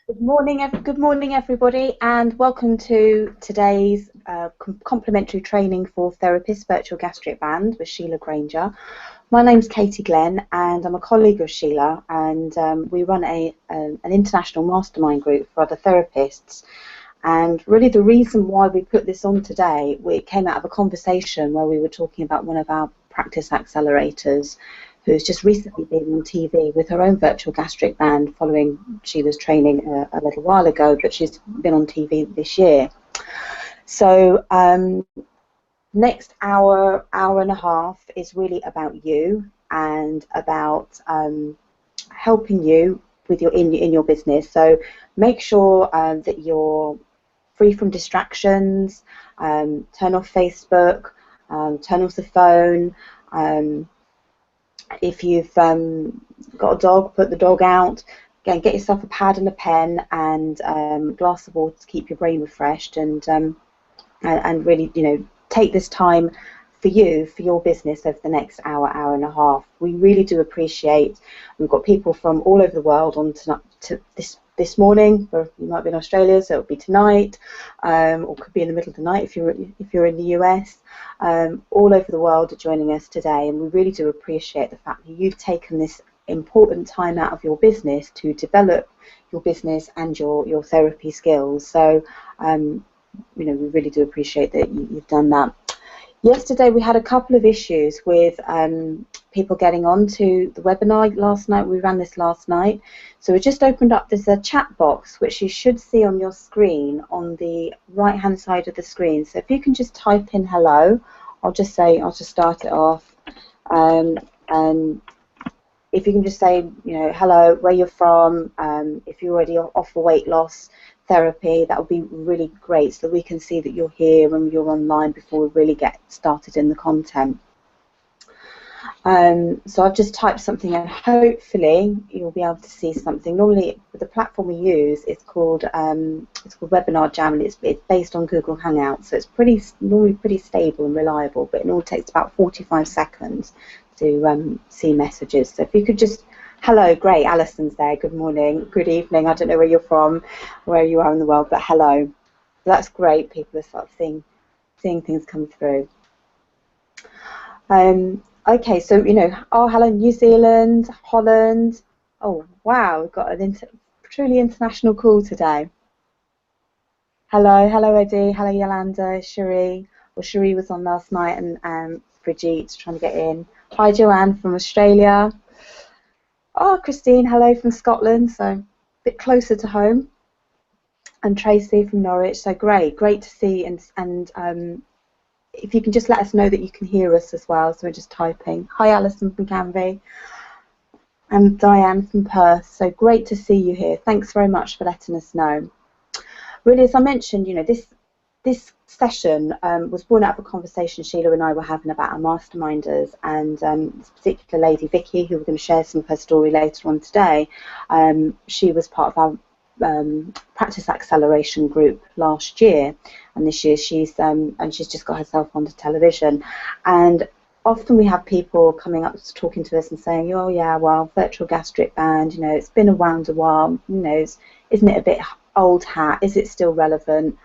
Good morning, everybody, and welcome to today's complimentary training for therapists, virtual gastric band with Sheila Granger. My name's Katie Glenn, and I'm a colleague of Sheila, and we run an international mastermind group for other therapists. And really, the reason why we put this on today, we came out of a conversation where we were talking about one of our practice accelerators, who's just recently been on TV with her own virtual gastric band following Sheila's training a little while ago, but she's been on TV this year. So next hour and a half is really about you and about helping you with in your business. So make sure that you're free from distractions, turn off Facebook, turn off the phone. If you've got a dog, put the dog out. Again, get yourself a pad and a pen and a glass of water to keep your brain refreshed, and really, take this time for you, for your business over the next hour and a half. We really do appreciate. We've got people from all over the world on to this morning. Or you might be in Australia, so it'll be tonight, or could be in the middle of the night if you're in the US. All over the world are joining us today, and we really do appreciate the fact that you've taken this important time out of your business to develop your business and your therapy skills. So we really do appreciate that you've done that. Yesterday we had a couple of issues with people getting onto the webinar last night. We ran this last night. So we just opened up this chat box, which you should see on your screen on the right hand side of the screen. So if you can just type in hello, I'll just start it off. And if you can just say, hello, where you're from, if you're already off for weight loss therapy, that would be really great, so that we can see that you're here and you're online before we really get started in the content. So I've just typed something and hopefully you'll be able to see something. Normally the platform we use is called Webinar Jam, and it's based on Google Hangouts, so it's normally pretty stable and reliable, but it all takes about 45 seconds to see messages. So if you could just, hello, great, Alison's there, good morning, good evening, I don't know where you're from, where you are in the world, but hello. That's great, people are sort of seeing things come through. Okay, so, hello, New Zealand, Holland. Oh, wow, we've got a truly international call today. Hello, Eddie, hello, Yolanda, Cherie. Well, Cherie was on last night, and Brigitte's trying to get in. Hi, Joanne from Australia. Oh, Christine, hello from Scotland, so a bit closer to home. And Tracy from Norwich, so great to see, and if you can just let us know that you can hear us as well, so we're just typing. Hi, Alison from Canvey, and Diane from Perth, so great to see you here. Thanks very much for letting us know. Really, as I mentioned, this session was born out of a conversation Sheila and I were having about our masterminders, and this particular lady, Vicky, who we're going to share some of her story later on today, she was part of our practice acceleration group last year, and this year she's just got herself onto television. And often we have people coming up talking to us and saying, oh yeah, well, virtual gastric band, it's been around a while, isn't it a bit old hat, is it still relevant?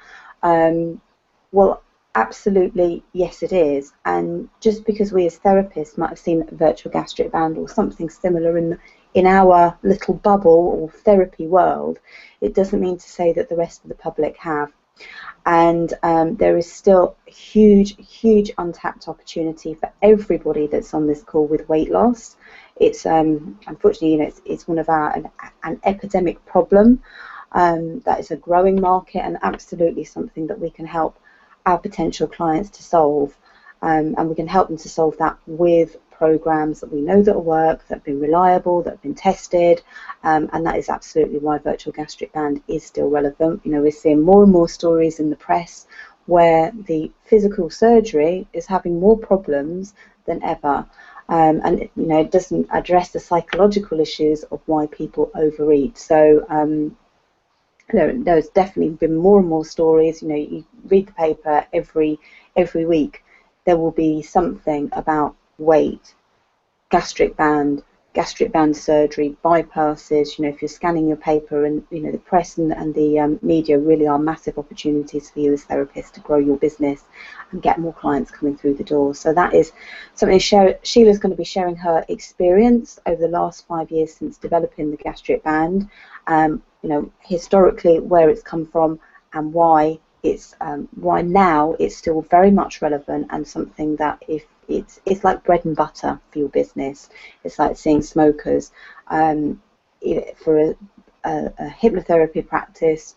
Well, absolutely, yes it is. And just because we as therapists might have seen a virtual gastric band or something similar in our little bubble or therapy world, it doesn't mean to say that the rest of the public have. And there is still huge untapped opportunity for everybody that's on this call with weight loss. It's unfortunately, it's one of an epidemic problem. That is a growing market, and absolutely something that we can help our potential clients to solve, and we can help them to solve that with programs that we know that work, that have been reliable, that have been tested, and that is absolutely why virtual gastric band is still relevant. We're seeing more and more stories in the press where the physical surgery is having more problems than ever, and it doesn't address the psychological issues of why people overeat. So there's definitely been more and more stories. You read the paper every week, there will be something about weight, gastric band, gastric band surgery, bypasses. If you're scanning your paper, and the press and the media really are massive opportunities for you as therapists to grow your business and get more clients coming through the door. So that is something Sheila's going to be sharing her experience over the last 5 years since developing the gastric band. Historically where it's come from and why now it's still very much relevant, and something that if it's like bread and butter for your business. It's like seeing smokers. For a hypnotherapy practice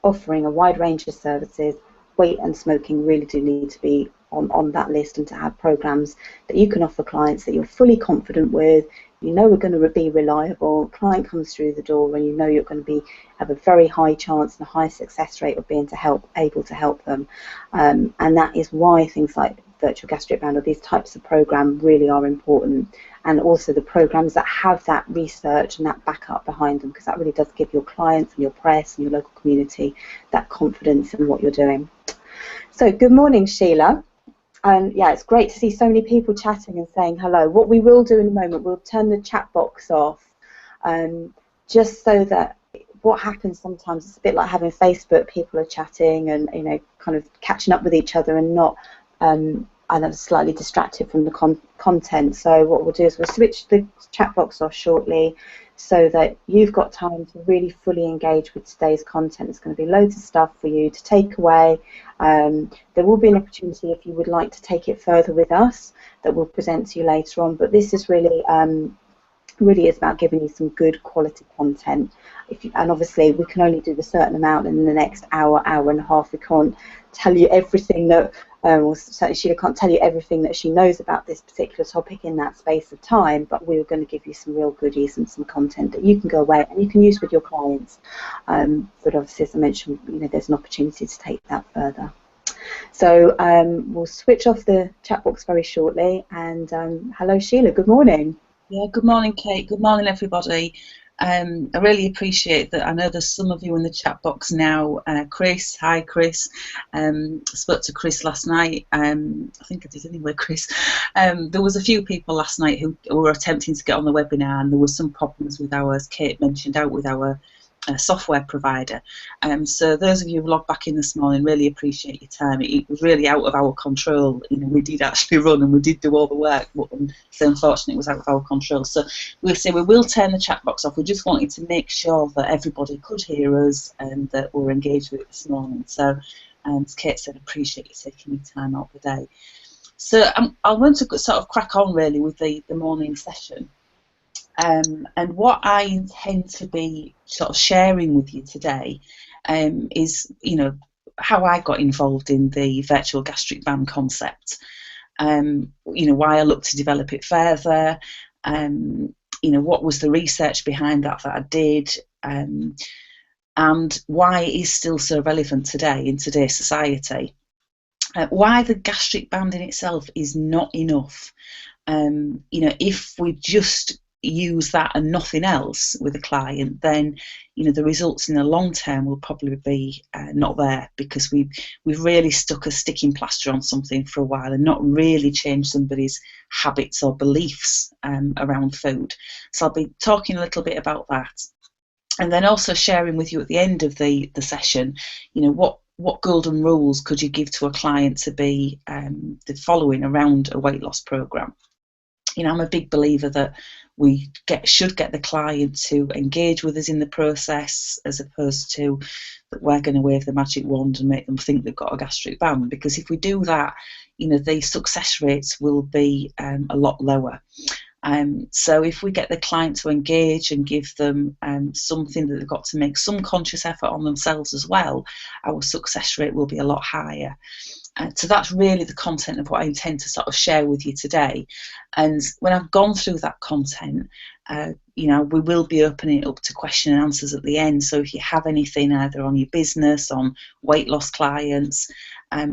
offering a wide range of services, weight and smoking really do need to be on that list, and to have programs that you can offer clients that you're fully confident with. We're going to be reliable. Client comes through the door and you're going to have a very high chance and a high success rate of being able to help them. And that is why things like virtual gastric band or these types of program really are important, and also the programs that have that research and that backup behind them, because that really does give your clients and your press and your local community that confidence in what you're doing. So good morning, Sheila. And yeah, it's great to see so many people chatting and saying hello. What we will do in a moment, we'll turn the chat box off, just so that what happens sometimes, it's a bit like having Facebook. People are chatting and kind of catching up with each other and not either slightly distracted from the content. So what we'll do is we'll switch the chat box off shortly, so that you've got time to really fully engage with today's content. There's going to be loads of stuff for you to take away. There will be an opportunity if you would like to take it further with us that we'll present to you later on, but this is really is about giving you some good quality content. And obviously we can only do a certain amount in the next hour and a half. We can't tell you everything that, or certainly Sheila can't tell you everything that she knows about this particular topic in that space of time, but we're going to give you some real goodies and some content that you can go away and you can use with your clients. But obviously, as I mentioned, there's an opportunity to take that further. So we'll switch off the chat box very shortly, and hello Sheila, good morning. Yeah, good morning, Kate. Good morning, everybody. I really appreciate that. I know there's some of you in the chat box now. Chris, hi Chris. I spoke to Chris last night. I think I did anyway, Chris. There was a few people last night who were attempting to get on the webinar, and there were some problems with our, as Kate mentioned, out with our software provider. So those of you who logged back in this morning, really appreciate your time. It was really out of our control. We did actually run and we did do all the work, but so unfortunately it was out of our control. So we'll say we will turn the chat box off. We just wanted to make sure that everybody could hear us and that we're engaged with it this morning. So as Kate said, appreciate you taking your time out the day. So I want to sort of crack on really with the morning session. And what I intend to be sort of sharing with you today is, how I got involved in the virtual gastric band concept. Why I looked to develop it further. What was the research behind that I did, and why it is still so relevant today in today's society. Why the gastric band in itself is not enough. If we just use that and nothing else with a client, then the results in the long term will probably be not there, because we've really stuck a sticking plaster on something for a while and not really changed somebody's habits or beliefs around food. So I'll be talking a little bit about that, and then also sharing with you at the end of the session, what golden rules could you give to a client to be following around a weight loss program. I'm a big believer that we should get the client to engage with us in the process, as opposed to that we're going to wave the magic wand and make them think they've got a gastric band. Because if we do that, the success rates will be a lot lower. So if we get the client to engage and give them something that they've got to make some conscious effort on themselves as well, our success rate will be a lot higher. So that's really the content of what I intend to sort of share with you today. And when I've gone through that content, we will be opening it up to question and answers at the end. So if you have anything either on your business, on weight loss clients,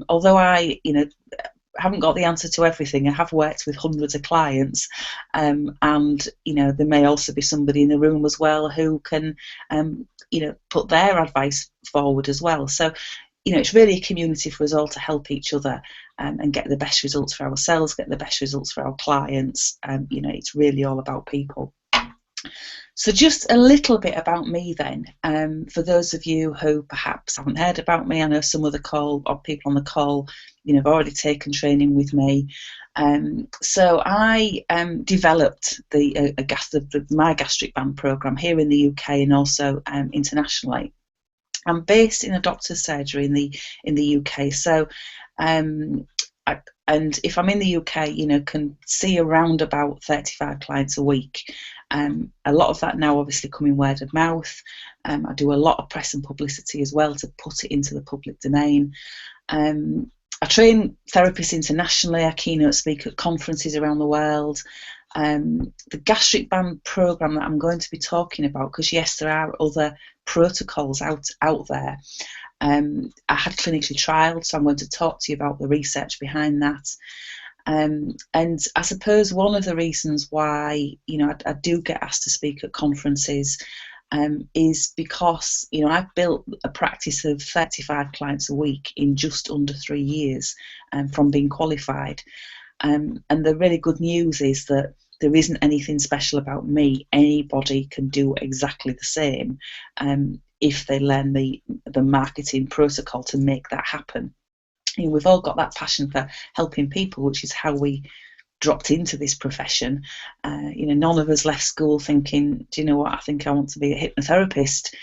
although I haven't got the answer to everything, I have worked with hundreds of clients, and there may also be somebody in the room as well who can put their advice forward as well. So it's really a community for us all to help each other and get the best results for ourselves, get the best results for our clients. It's really all about people. So just a little bit about me then, for those of you who perhaps haven't heard about me. I know some of the people on the call, have already taken training with me. So I developed my gastric band program here in the UK and also internationally. I'm based in a doctor's surgery in the UK. So and if I'm in the UK, can see around about 35 clients a week. A lot of that now obviously coming word of mouth. I do a lot of press and publicity as well to put it into the public domain. I train therapists internationally. I keynote speak at conferences around the world. The gastric band program that I'm going to be talking about, because yes, there are other protocols out there. I had clinically trialled, so I'm going to talk to you about the research behind that. And I suppose one of the reasons why I do get asked to speak at conferences is because I've built a practice of 35 clients a week in just under 3 years from being qualified. And the really good news is that there isn't anything special about me. Anybody can do exactly the same if they learn the marketing protocol to make that happen. We've all got that passion for helping people, which is how we dropped into this profession. None of us left school thinking, do you know what, I think I want to be a hypnotherapist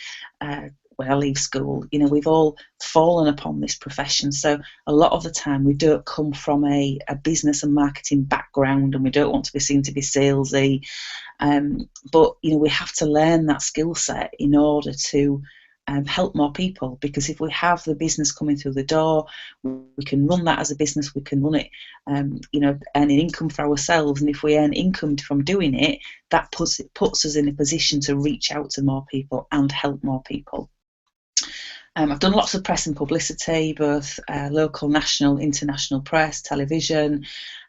when I leave school. We've all fallen upon this profession. So a lot of the time we don't come from a business and marketing background, and we don't want to be seen to be salesy. But we have to learn that skill set in order to help more people, because if we have the business coming through the door, we can run that as a business, we can run it earning income for ourselves, and if we earn income from doing it, that puts us in a position to reach out to more people and help more people. I've done lots of press and publicity, both local, national, international press, television.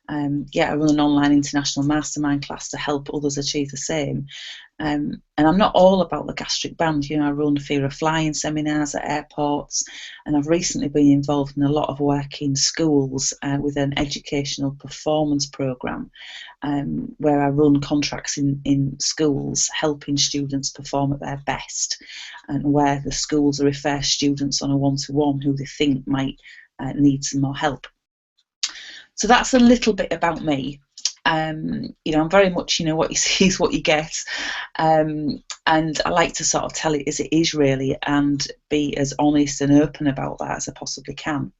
I run an online international mastermind class to help others achieve the same. And I'm not all about the gastric band. I run fear of flying seminars at airports, and I've recently been involved in a lot of work in schools with an educational performance programme where I run contracts in schools helping students perform at their best, and where the schools refer students on a one-to-one who they think might need some more help. So that's a little bit about me. I'm very much, what you see is what you get. And I like to sort of tell it as it is, really, and be as honest and open about that as I possibly can.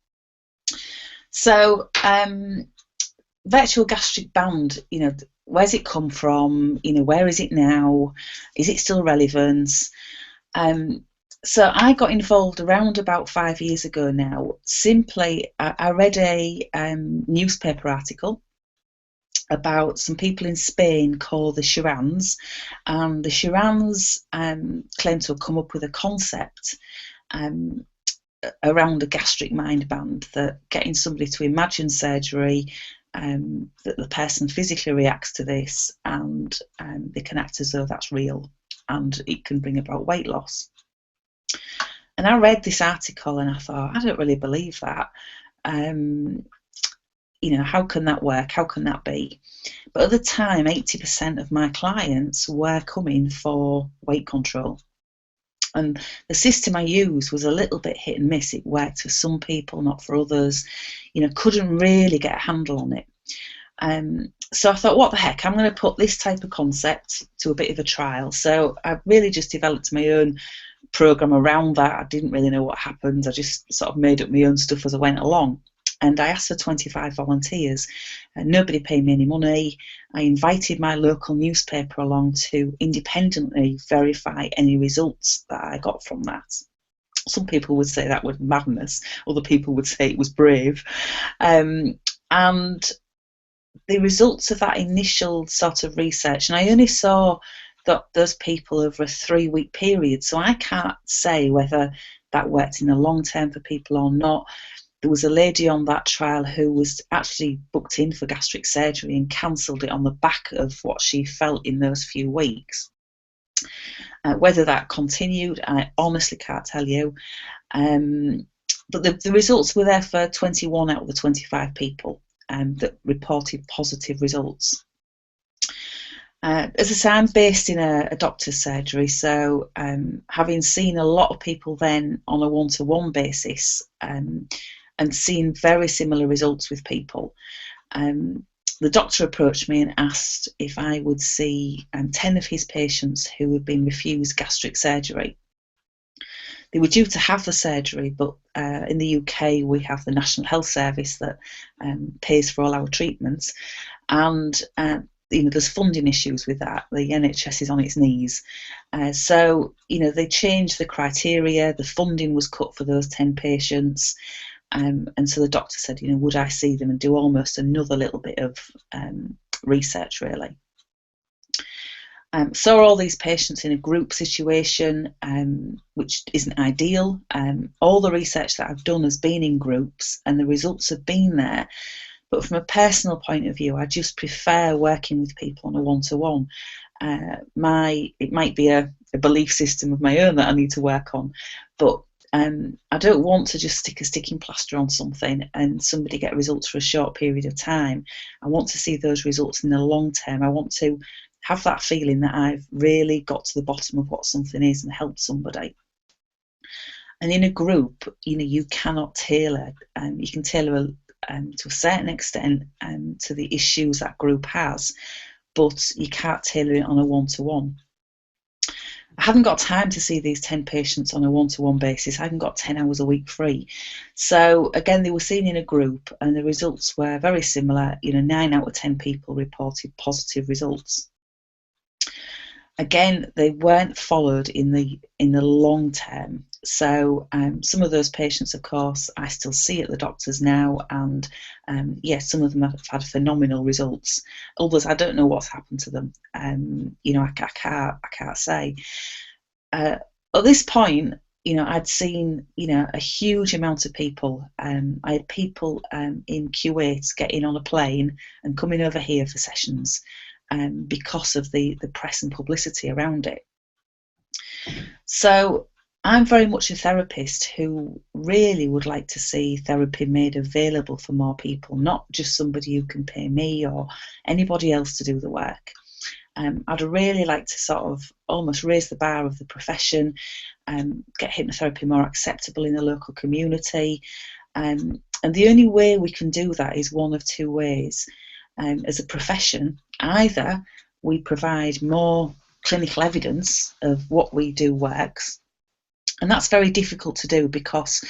So virtual gastric band, where's it come from? Where is it now? Is it still relevant? So I got involved around about 5 years ago now. Simply, I read a newspaper article about some people in Spain called the Charans, and the Charans claim to have come up with a concept around a gastric mind band, that getting somebody to imagine surgery, that the person physically reacts to this, and they can act as though that's real, and it can bring about weight loss. And I read this article and I thought, I don't really believe that. How can that work? How can that be? But at the time, 80% of my clients were coming for weight control. And the system I used was a little bit hit and miss. It worked for some people, not for others. Couldn't really get a handle on it. So I thought, what the heck, I'm going to put this type of concept to a bit of a trial. So I really just developed my own program around that. I didn't really know what happened. I just sort of made up my own stuff as I went along. And I asked for 25 volunteers. Nobody paid me any money. I invited my local newspaper along to independently verify any results that I got from that. Some people would say that was madness. Other people would say it was brave. And the results of that initial sort of research, and I only saw those people over a 3-week period, so I can't say whether that worked in the long term for people or not. There was a lady on that trial who was actually booked in for gastric surgery and cancelled it on the back of what she felt in those few weeks. Whether that continued, I honestly can't tell you. but the results were there for 21 out of the 25 people that reported positive results. As I say, I'm based in a doctor's surgery, so having seen a lot of people then on a one-to-one basis and seen very similar results with people, the doctor approached me and asked if I would see 10 of his patients who had been refused gastric surgery. They were due to have the surgery, but in the UK we have the National Health Service that pays for all our treatments, and there's funding issues with that. The NHS is on its knees. So they changed the criteria, the funding was cut for those 10 patients, and so the doctor said, would I see them and do almost another little bit of research, really. Saw all these patients in a group situation, which isn't ideal. All the research that I've done has been in groups and the results have been there. But from a personal point of view, I just prefer working with people on a one-to-one. It might be a belief system of my own that I need to work on, but I don't want to just stick a sticking plaster on something and somebody get results for a short period of time. I want to see those results in the long term. I want to have that feeling that I've really got to the bottom of what something is and helped somebody. And in a group, you cannot tailor. You can tailor to a certain extent to the issues that group has, but you can't tailor it on a one-to-one. I haven't got time to see these 10 patients on a one-to-one basis. I haven't got 10 hours a week free. So again, they were seen in a group and the results were very similar. 9 out of 10 people reported positive results. Again, they weren't followed in the long term. So some of those patients, of course, I still see at the doctors now, and yes, some of them have had phenomenal results. Others, I don't know what's happened to them. I can't say. At this point, I'd seen a huge amount of people. I had people in Kuwait getting on a plane and coming over here for sessions. Because of the press and publicity around it. So I'm very much a therapist who really would like to see therapy made available for more people, not just somebody who can pay me or anybody else to do the work. I'd really like to sort of almost raise the bar of the profession, get hypnotherapy more acceptable in the local community. And the only way we can do that is one of two ways. As a profession, either we provide more clinical evidence of what we do works, and that's very difficult to do because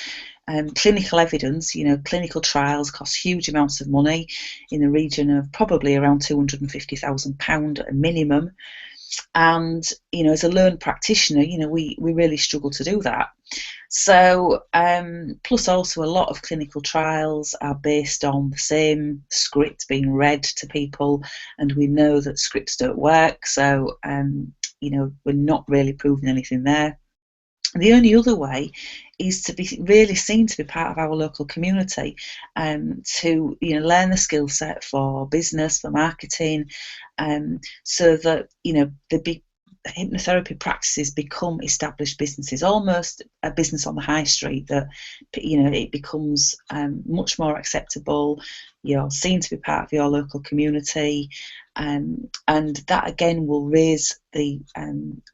clinical evidence, clinical trials cost huge amounts of money, in the region of probably around £250,000 at a minimum. And as a lone practitioner, we really struggle to do that. So plus also a lot of clinical trials are based on the same script being read to people, and we know that scripts don't work, so we're not really proving anything there. The only other way is to be really seen to be part of our local community, to learn the skill set for business, for marketing, so that the hypnotherapy practices become established businesses, almost a business on the high street, that it becomes much more acceptable. You're seen to be part of your local community, and that again will raise the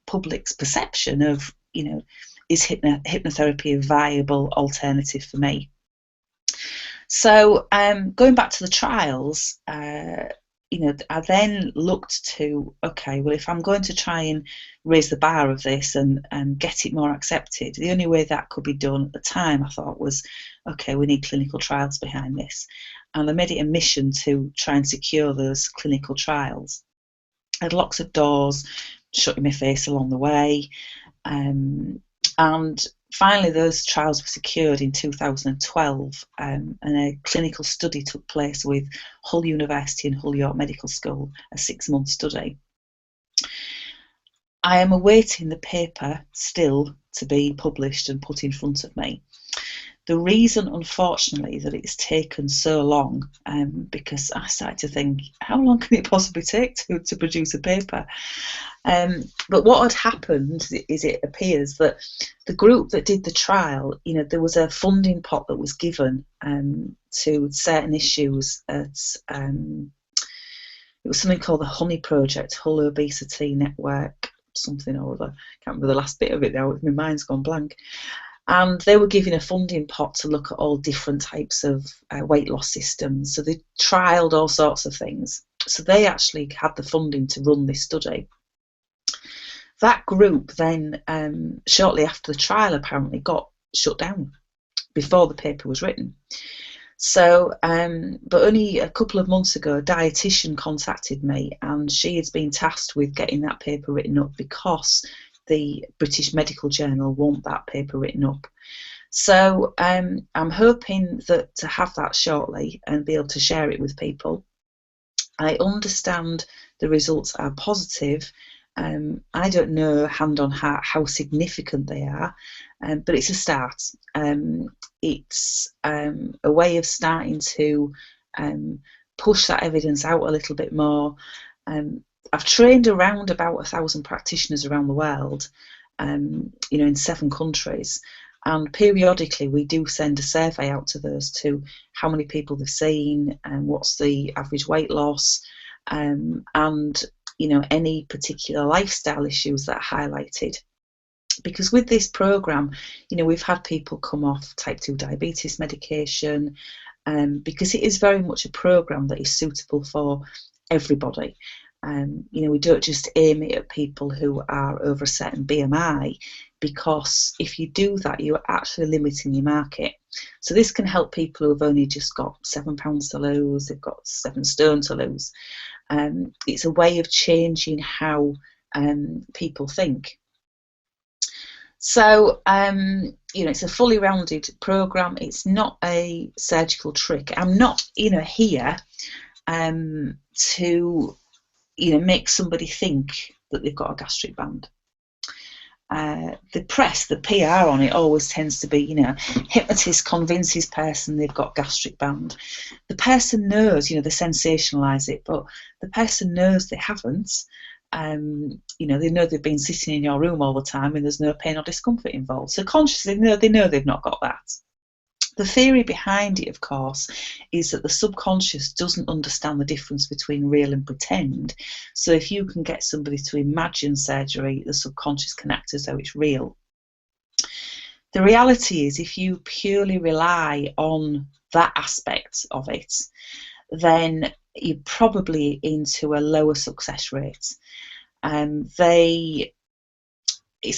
public's perception of is hypnotherapy a viable alternative for me? So going back to the trials, I then looked to, okay, well, if I'm going to try and raise the bar of this and get it more accepted, the only way that could be done at the time, I thought, was, okay, we need clinical trials behind this. And I made it a mission to try and secure those clinical trials. I had lots of doors shut in my face along the way. And finally, those trials were secured in 2012, and a clinical study took place with Hull University and Hull York Medical School, a 6-month study. I am awaiting the paper still to be published and put in front of me. The reason, unfortunately, that it's taken so long, because I started to think, how long can it possibly take to produce a paper? But what had happened is it appears that the group that did the trial, there was a funding pot that was given to certain issues at it was something called the Honey Project, Hull Obesity Network, something or other. I can't remember the last bit of it now, my mind's gone blank. And they were given a funding pot to look at all different types of weight loss systems. So they trialled all sorts of things. So they actually had the funding to run this study. That group then, shortly after the trial, apparently got shut down before the paper was written. So, but only a couple of months ago, a dietitian contacted me, and she has been tasked with getting that paper written up because the British Medical Journal want that paper written up. So I'm hoping that to have that shortly and be able to share it with people. I understand the results are positive. I don't know hand on heart how significant they are, but it's a start. It's a way of starting to push that evidence out a little bit more. I've trained around about 1,000 practitioners around the world, in 7 countries, and periodically we do send a survey out to those to how many people they've seen and what's the average weight loss, and any particular lifestyle issues that are highlighted. Because with this program, we've had people come off type 2 diabetes medication, because it is very much a program that is suitable for everybody. We don't just aim it at people who are over a certain BMI, because if you do that, you're actually limiting your market. So this can help people who have only just got 7 pounds to lose, they've got 7 stone to lose. It's a way of changing how people think. So, it's a fully rounded program. It's not a surgical trick. I'm not, here to, make somebody think that they've got a gastric band. The press, the PR on it always tends to be, hypnotist convinces person they've got gastric band. The person knows, they sensationalise it, but the person knows they haven't. They know they've been sitting in your room all the time and there's no pain or discomfort involved. So consciously, they know they've not got that. The theory behind it, of course, is that the subconscious doesn't understand the difference between real and pretend. So if you can get somebody to imagine surgery, the subconscious can act as though it's real. The reality is, if you purely rely on that aspect of it, then you're probably into a lower success rate. It's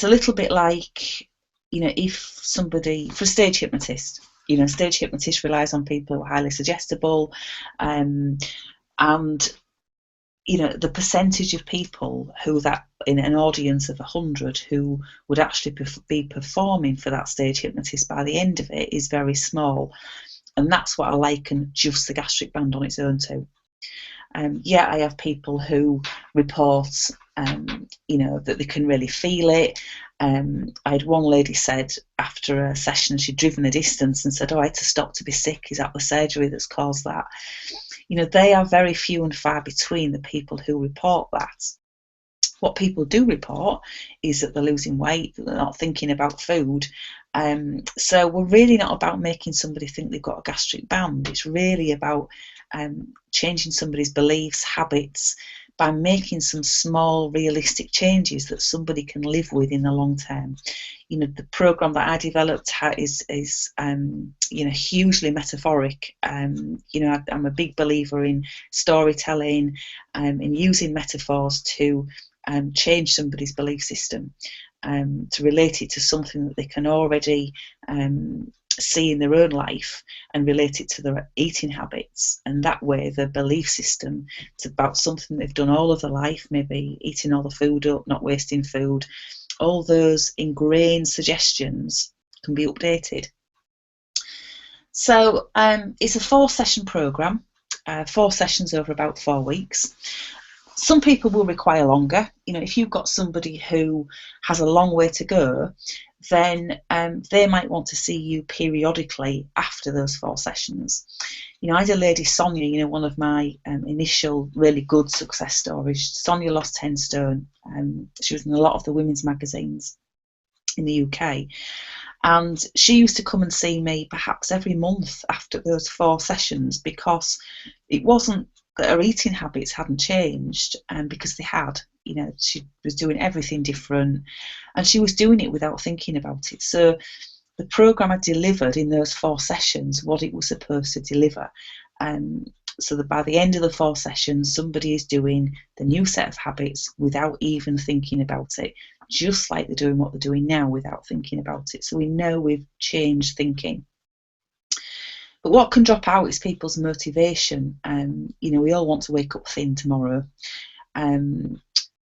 a little bit like, if somebody, for a stage hypnotist, stage hypnotist relies on people who are highly suggestible, and the percentage of people who that in an audience of 100 who would actually be performing for that stage hypnotist by the end of it is very small, and that's what I liken just the gastric band on its own to. I have people who report, that they can really feel it. I had one lady said after a session she'd driven a distance and said, I had to stop to be sick. Is that the surgery that's caused that? They are very few and far between, the people who report that. What people do report is that they're losing weight, that they're not thinking about food. So we're really not about making somebody think they've got a gastric band. It's really about changing somebody's beliefs, habits, by making some small, realistic changes that somebody can live with in the long term. The program that I developed is hugely metaphoric. I'm a big believer in storytelling, in using metaphors to change somebody's belief system, to relate it to something that they can already see in their own life and relate it to their eating habits. And that way their belief system, it's about something they've done all of their life, maybe eating all the food up, not wasting food, all those ingrained suggestions can be updated. So it's a 4-session program, 4 sessions over about 4 weeks. Some people will require longer. If you've got somebody who has a long way to go, then they might want to see you periodically after those 4 sessions. I had a lady, Sonia, one of my initial really good success stories. Sonia lost 10 stone. She was in a lot of the women's magazines in the UK. And she used to come and see me perhaps every month after those 4 sessions, because it wasn't that her eating habits hadn't changed, because they had. She was doing everything different, and she was doing it without thinking about it. So the programme had delivered in those 4 sessions what it was supposed to deliver. So that by the end of the 4 sessions, somebody is doing the new set of habits without even thinking about it, just like they're doing what they're doing now without thinking about it. So we know we've changed thinking. But what can drop out is people's motivation. We all want to wake up thin tomorrow.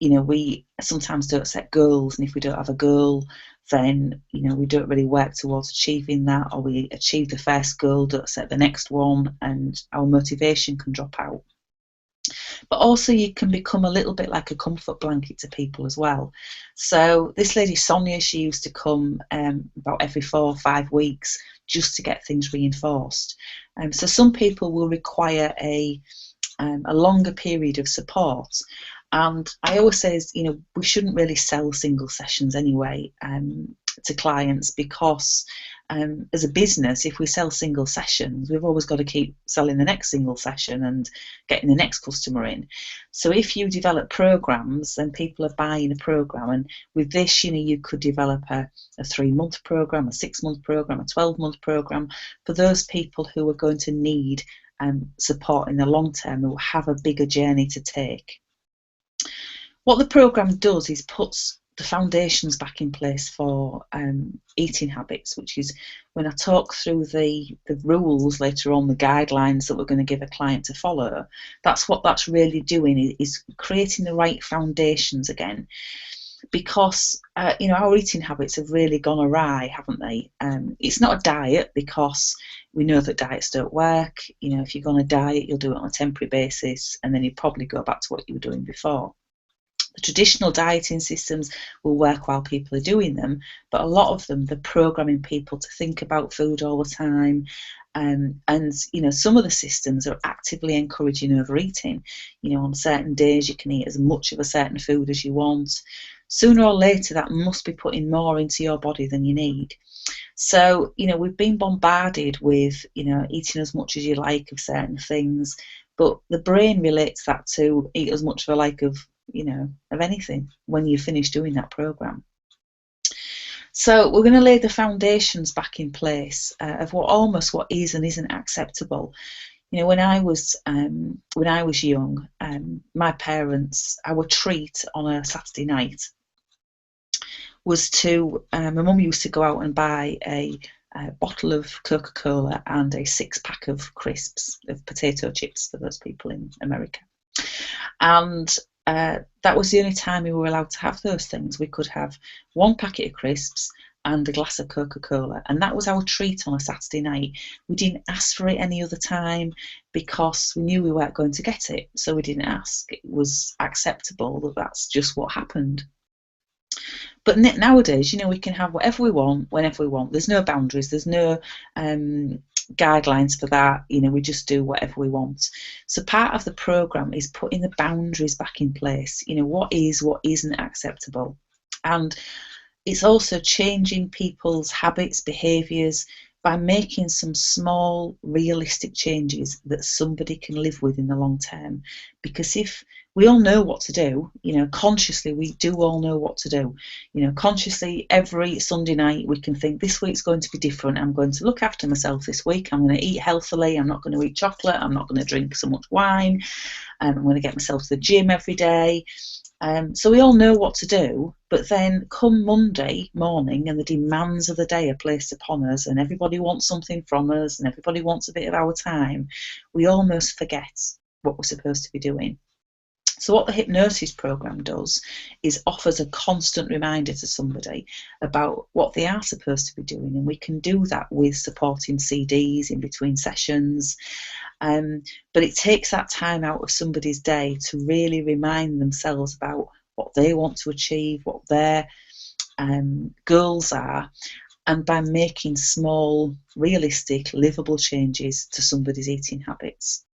We sometimes don't set goals, and if we don't have a goal, then we don't really work towards achieving that, or we achieve the first goal, don't set the next one, and our motivation can drop out. But also you can become a little bit like a comfort blanket to people as well. So this lady Sonia, she used to come about every 4 or 5 weeks just to get things reinforced. So some people will require a longer period of support. And I always say, we shouldn't really sell single sessions anyway to clients, because as a business, if we sell single sessions, we've always got to keep selling the next single session and getting the next customer in. So if you develop programs, then people are buying a program, and with this, you could develop a 3-month program, a 6-month program, a 12-month program for those people who are going to need support in the long term, who will have a bigger journey to take. What the program does is puts the foundations back in place for eating habits, which is when I talk through the rules later on, the guidelines that we're going to give a client to follow. That's what that's really doing, is creating the right foundations again. Because our eating habits have really gone awry, haven't they? It's not a diet, because we know that diets don't work. If you're going to diet, you'll do it on a temporary basis, and then you probably go back to what you were doing before. The traditional dieting systems will work while people are doing them, but a lot of them, they're programming people to think about food all the time. And some of the systems are actively encouraging overeating. On certain days you can eat as much of a certain food as you want. Sooner or later, that must be putting more into your body than you need. So, we've been bombarded with, eating as much as you like of certain things, but the brain relates that to eat as much as I like of anything when you finish doing that program. So we're going to lay the foundations back in place of what is and isn't acceptable. When I was young, my parents, our treat on a Saturday night was to, my mum used to go out and buy a bottle of Coca-Cola and a 6-pack of crisps, of potato chips for those people in America. And that was the only time we were allowed to have those things. We could have 1 packet of crisps and a glass of Coca-Cola, and that was our treat on a Saturday night. We didn't ask for it any other time because we knew we weren't going to get it, so we didn't ask. It was acceptable that's just what happened. But nowadays, we can have whatever we want, whenever we want. There's no boundaries. There's no guidelines for that. We just do whatever we want. So part of the program is putting the boundaries back in place. What is, what isn't acceptable. And it's also changing people's habits, behaviours, by making some small, realistic changes that somebody can live with in the long term. Because if we all know what to do, consciously we do all know what to do. Consciously every Sunday night we can think, this week's going to be different. I'm going to look after myself this week. I'm going to eat healthily. I'm not going to eat chocolate. I'm not going to drink so much wine. I'm going to get myself to the gym every day. So we all know what to do, but then come Monday morning and the demands of the day are placed upon us, and everybody wants something from us, and everybody wants a bit of our time, we almost forget what we're supposed to be doing. So what the hypnosis program does is offers a constant reminder to somebody about what they are supposed to be doing, and we can do that with supporting CDs in between sessions. But it takes that time out of somebody's day to really remind themselves about what they want to achieve, what their goals are, and by making small, realistic, livable changes to somebody's eating habits.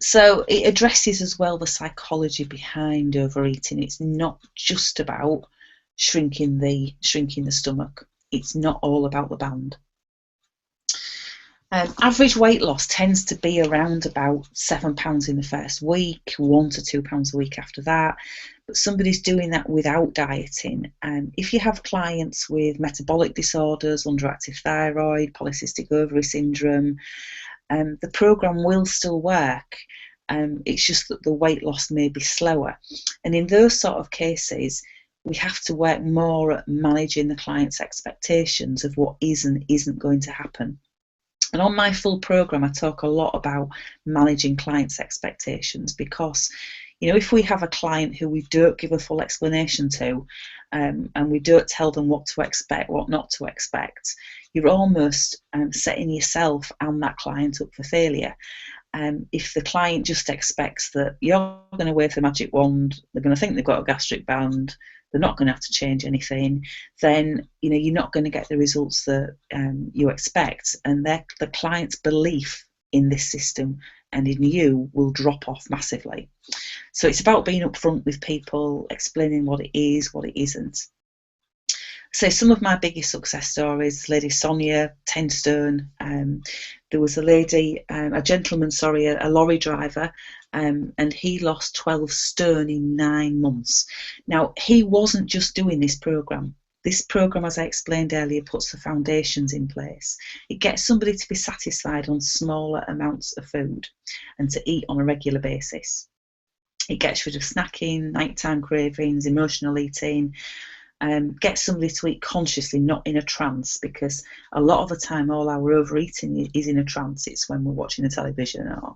So it addresses as well the psychology behind overeating. It's not just about shrinking the stomach. It's not all about the band. Average weight loss tends to be around about £7 in the first week, £1 to £2 a week after that. But somebody's doing that without dieting. If you have clients with metabolic disorders, underactive thyroid, polycystic ovary syndrome, the program will still work. It's just that the weight loss may be slower. And in those sort of cases, we have to work more at managing the client's expectations of what is and isn't going to happen. And on my full program, I talk a lot about managing clients' expectations, because, you know, if we have a client who we don't give a full explanation to, and we don't tell them what to expect, what not to expect, you're almost setting yourself and that client up for failure. If the client just expects that you're going to wave the magic wand, they're going to think they've got a gastric band, they're not going to have to change anything, then, you know, you're not going to get the results that you expect, and the client's belief in this system and in you will drop off massively. So it's about being upfront with people, explaining what it is, what it isn't. So some of my biggest success stories: Lady Sonia, 10 stone. There was a gentleman, a lorry driver, and he lost 12 stone in 9 months. Now, he wasn't just doing this program. This program, as I explained earlier, puts the foundations in place. It gets somebody to be satisfied on smaller amounts of food and to eat on a regular basis. It gets rid of snacking, nighttime cravings, emotional eating. Get somebody to eat consciously, not in a trance, because a lot of the time all our overeating is in a trance. It's when we're watching the television or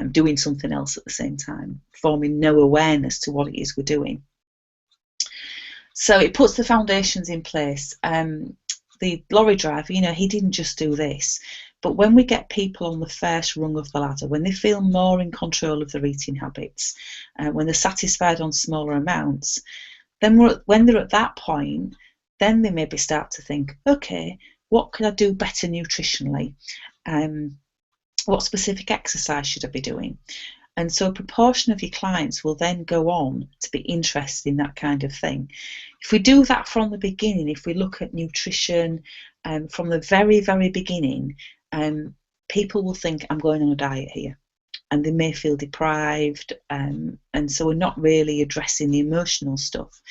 doing something else at the same time, forming no awareness to what it is we're doing. So it puts the foundations in place. The lorry driver, you know, he didn't just do this, but when we get people on the first rung of the ladder, when they feel more in control of their eating habits, when they're satisfied on smaller amounts, then when they're at that point, then they maybe start to think, okay, what could I do better nutritionally? What specific exercise should I be doing? And so a proportion of your clients will then go on to be interested in that kind of thing. If we do that from the beginning, if we look at nutrition from the very, very beginning, people will think, I'm going on a diet here. And they may feel deprived, and so we're not really addressing the emotional stuff.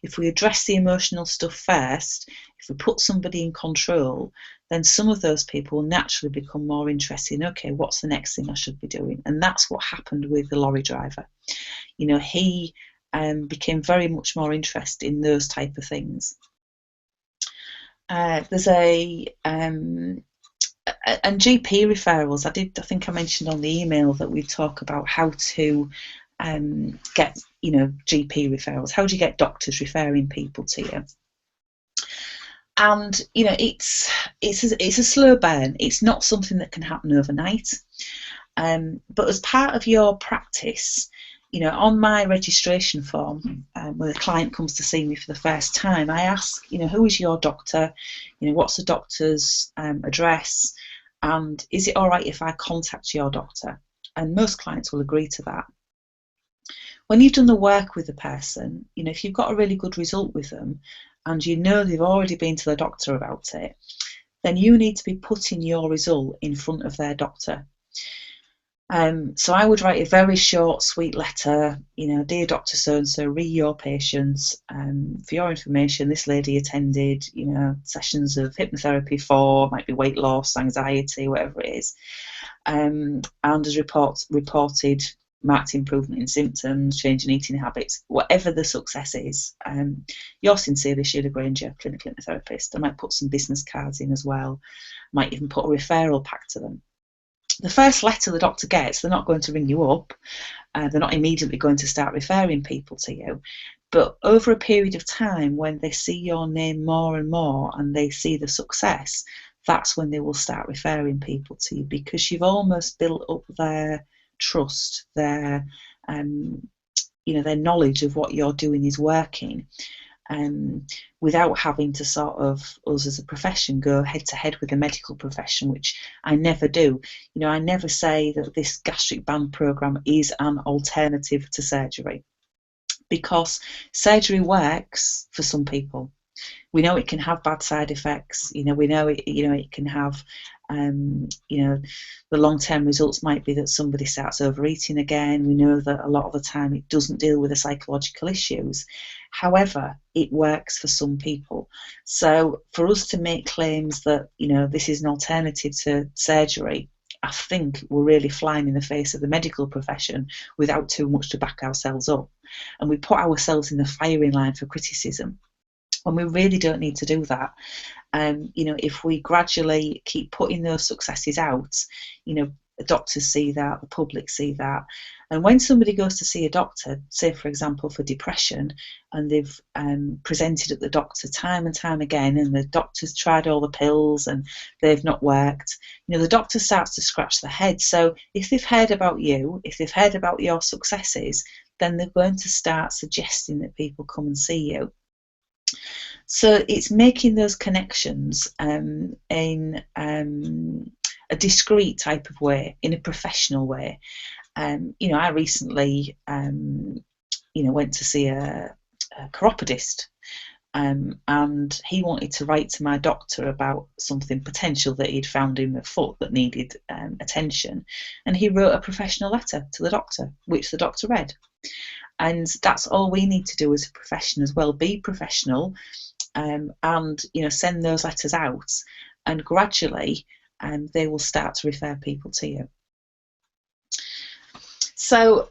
If we address the emotional stuff first, if we put somebody in control, then some of those people will naturally become more interested in, okay, what's the next thing I should be doing? And that's what happened with the lorry driver. You know, he became very much more interested in those type of things. There's and GP referrals, I think I mentioned on the email that we talk about how to get, you know, GP referrals. How do you get doctors referring people to you? And, you know, it's a slow burn. It's not something that can happen overnight. But as part of your practice, you know, on my registration form, when a client comes to see me for the first time, I ask, you know, who is your doctor? You know, what's the doctor's address? And is it all right if I contact your doctor? And most clients will agree to that. When you've done the work with the person, you know, if you've got a really good result with them and you know they've already been to the doctor about it, then you need to be putting your result in front of their doctor. So I would write a very short, sweet letter, you know, dear Dr. So-and-so, re your patients. For your information, this lady attended, you know, sessions of hypnotherapy for, might be weight loss, anxiety, whatever it is, and has reported marked improvement in symptoms, change in eating habits, whatever the success is. Yours sincerely, Sheila Granger, clinical hypnotherapist. I might put some business cards in as well. Might even put a referral pack to them. The first letter the doctor gets, they're not going to ring you up. They're not immediately going to start referring people to you. But over a period of time, when they see your name more and more and they see the success, that's when they will start referring people to you, because you've almost built up their trust, their you know, their knowledge of what you're doing is working. without having to sort of, us as a profession, go head to head with the medical profession, which I never do. You know, I never say that this gastric band programme is an alternative to surgery, because surgery works for some people. We know it can have bad side effects. You know, we know it. You know, it can have. You know, the long-term results might be that somebody starts overeating again. We know that a lot of the time it doesn't deal with the psychological issues. However, it works for some people. So for us to make claims that, you know, this is an alternative to surgery, I think we're really flying in the face of the medical profession without too much to back ourselves up. And we put ourselves in the firing line for criticism, and we really don't need to do that. You know, if we gradually keep putting those successes out, you know, doctors see that, the public see that. And when somebody goes to see a doctor, say for example for depression, and they've presented at the doctor time and time again, and the doctor's tried all the pills and they've not worked, you know, the doctor starts to scratch their head. So if they've heard about you, if they've heard about your successes, then they're going to start suggesting that people come and see you. So it's making those connections in a discreet type of way, in a professional way. You know, I recently, you know, went to see a chiropodist, and he wanted to write to my doctor about something potential that he'd found in the foot that needed attention, and he wrote a professional letter to the doctor, which the doctor read. And that's all we need to do as a profession as well, be professional, and, you know, send those letters out, and gradually they will start to refer people to you. So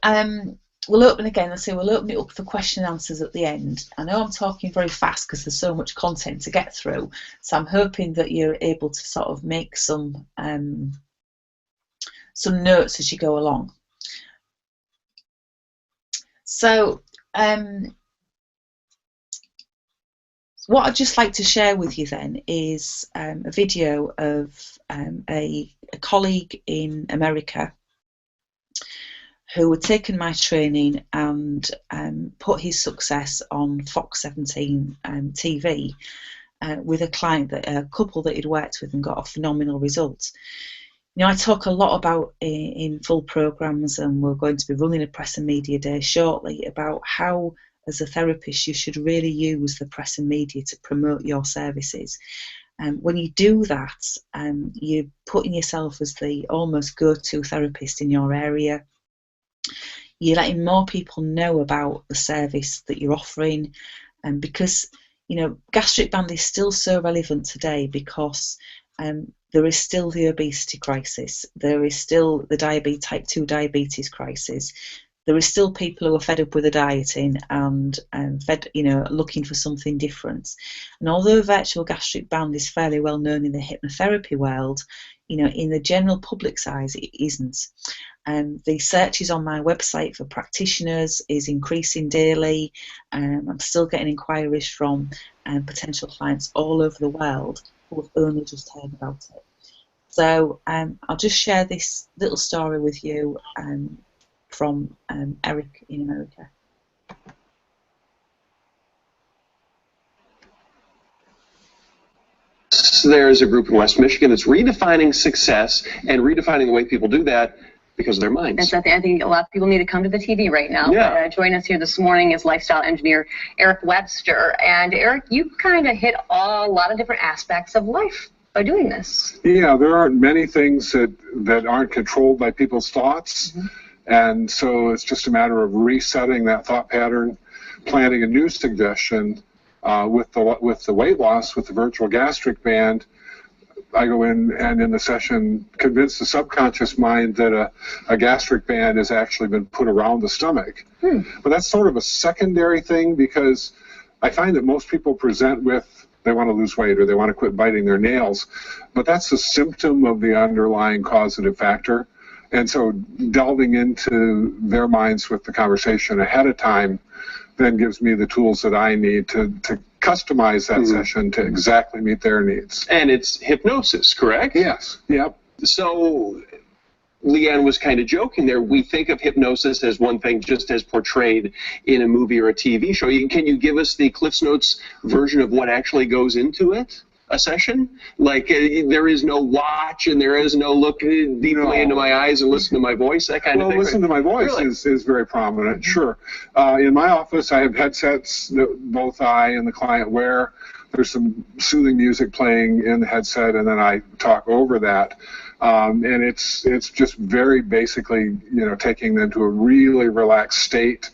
we'll open again, let's say we'll open it up for question and answers at the end. I know I'm talking very fast because there's so much content to get through, so I'm hoping that you're able to sort of make some notes as you go along. So what I'd just like to share with you then is a video of a colleague in America who had taken my training and put his success on Fox 17 TV with a client, a couple that he'd worked with and got a phenomenal result. You know, I talk a lot about in full programs, and we're going to be running a press and media day shortly, about how as a therapist you should really use the press and media to promote your services. When you do that, you're putting yourself as the almost go-to therapist in your area. You're letting more people know about the service that you're offering, and because, you know, gastric band is still so relevant today, because there is still the obesity crisis, there is still the type 2 diabetes crisis, there is still people who are fed up with the dieting and you know, looking for something different. And although virtual gastric band is fairly well known in the hypnotherapy world, you know, in the general public size it isn't. The searches on my website for practitioners is increasing daily. I'm still getting inquiries from potential clients all over the world who have only just heard about it. So I'll just share this little story with you from Eric in America. There's a group in West Michigan that's redefining success and redefining the way people do that because of their minds. I think a lot of people need to come to the TV right now. Yeah. Join us here this morning is lifestyle engineer Eric Webster. And Eric, you kind of hit a lot of different aspects of life by doing this. Yeah, there aren't many things that aren't controlled by people's thoughts. Mm-hmm. And so it's just a matter of resetting that thought pattern, planting a new suggestion. With the weight loss, with the virtual gastric band, I go in and in the session convince the subconscious mind that a gastric band has actually been put around the stomach. But that's sort of a secondary thing, because I find that most people present with they want to lose weight or they want to quit biting their nails, but that's a symptom of the underlying causative factor. And so delving into their minds with the conversation ahead of time then gives me the tools that I need to customize that session to exactly meet their needs. And it's hypnosis, correct? Yes. Yep. So Leanne was kind of joking there. We think of hypnosis as one thing, just as portrayed in a movie or a TV show. Can you give us the Cliff's Notes version of what actually goes into it? A session? Like there is no watch and there is no look deeply into my eyes and listen to my voice, that kind of thing? Well, listen to my voice Really? is very prominent, sure. In my office, I have headsets that both I and the client wear. There's some soothing music playing in the headset, and then I talk over that. And it's just very basically, taking them to a really relaxed state,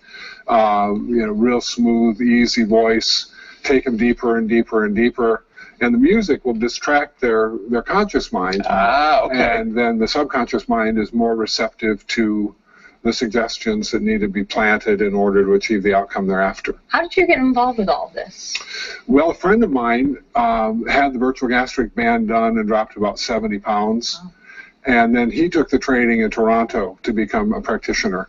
real smooth, easy voice, take them deeper and deeper and deeper. And the music will distract their conscious mind. Okay. And then the subconscious mind is more receptive to the suggestions that need to be planted in order to achieve the outcome they're after. How did you get involved with all of this? Well, a friend of mine had the virtual gastric band done and dropped about 70 pounds. Oh. And then he took the training in Toronto to become a practitioner.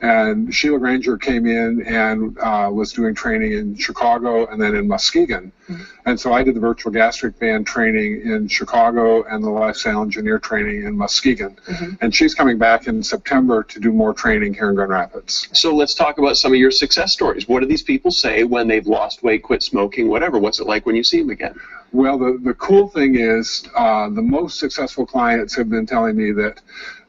And Sheila Granger came in and was doing training in Chicago and then in Muskegon. And so I did the virtual gastric band training in Chicago and the lifestyle engineer training in Muskegon. And she's coming back in September to do more training here in Grand Rapids. So let's talk about some of your success stories. What do these people say when they've lost weight, quit smoking, whatever? What's it like when you see them again? Well, the cool thing is the most successful clients have been telling me that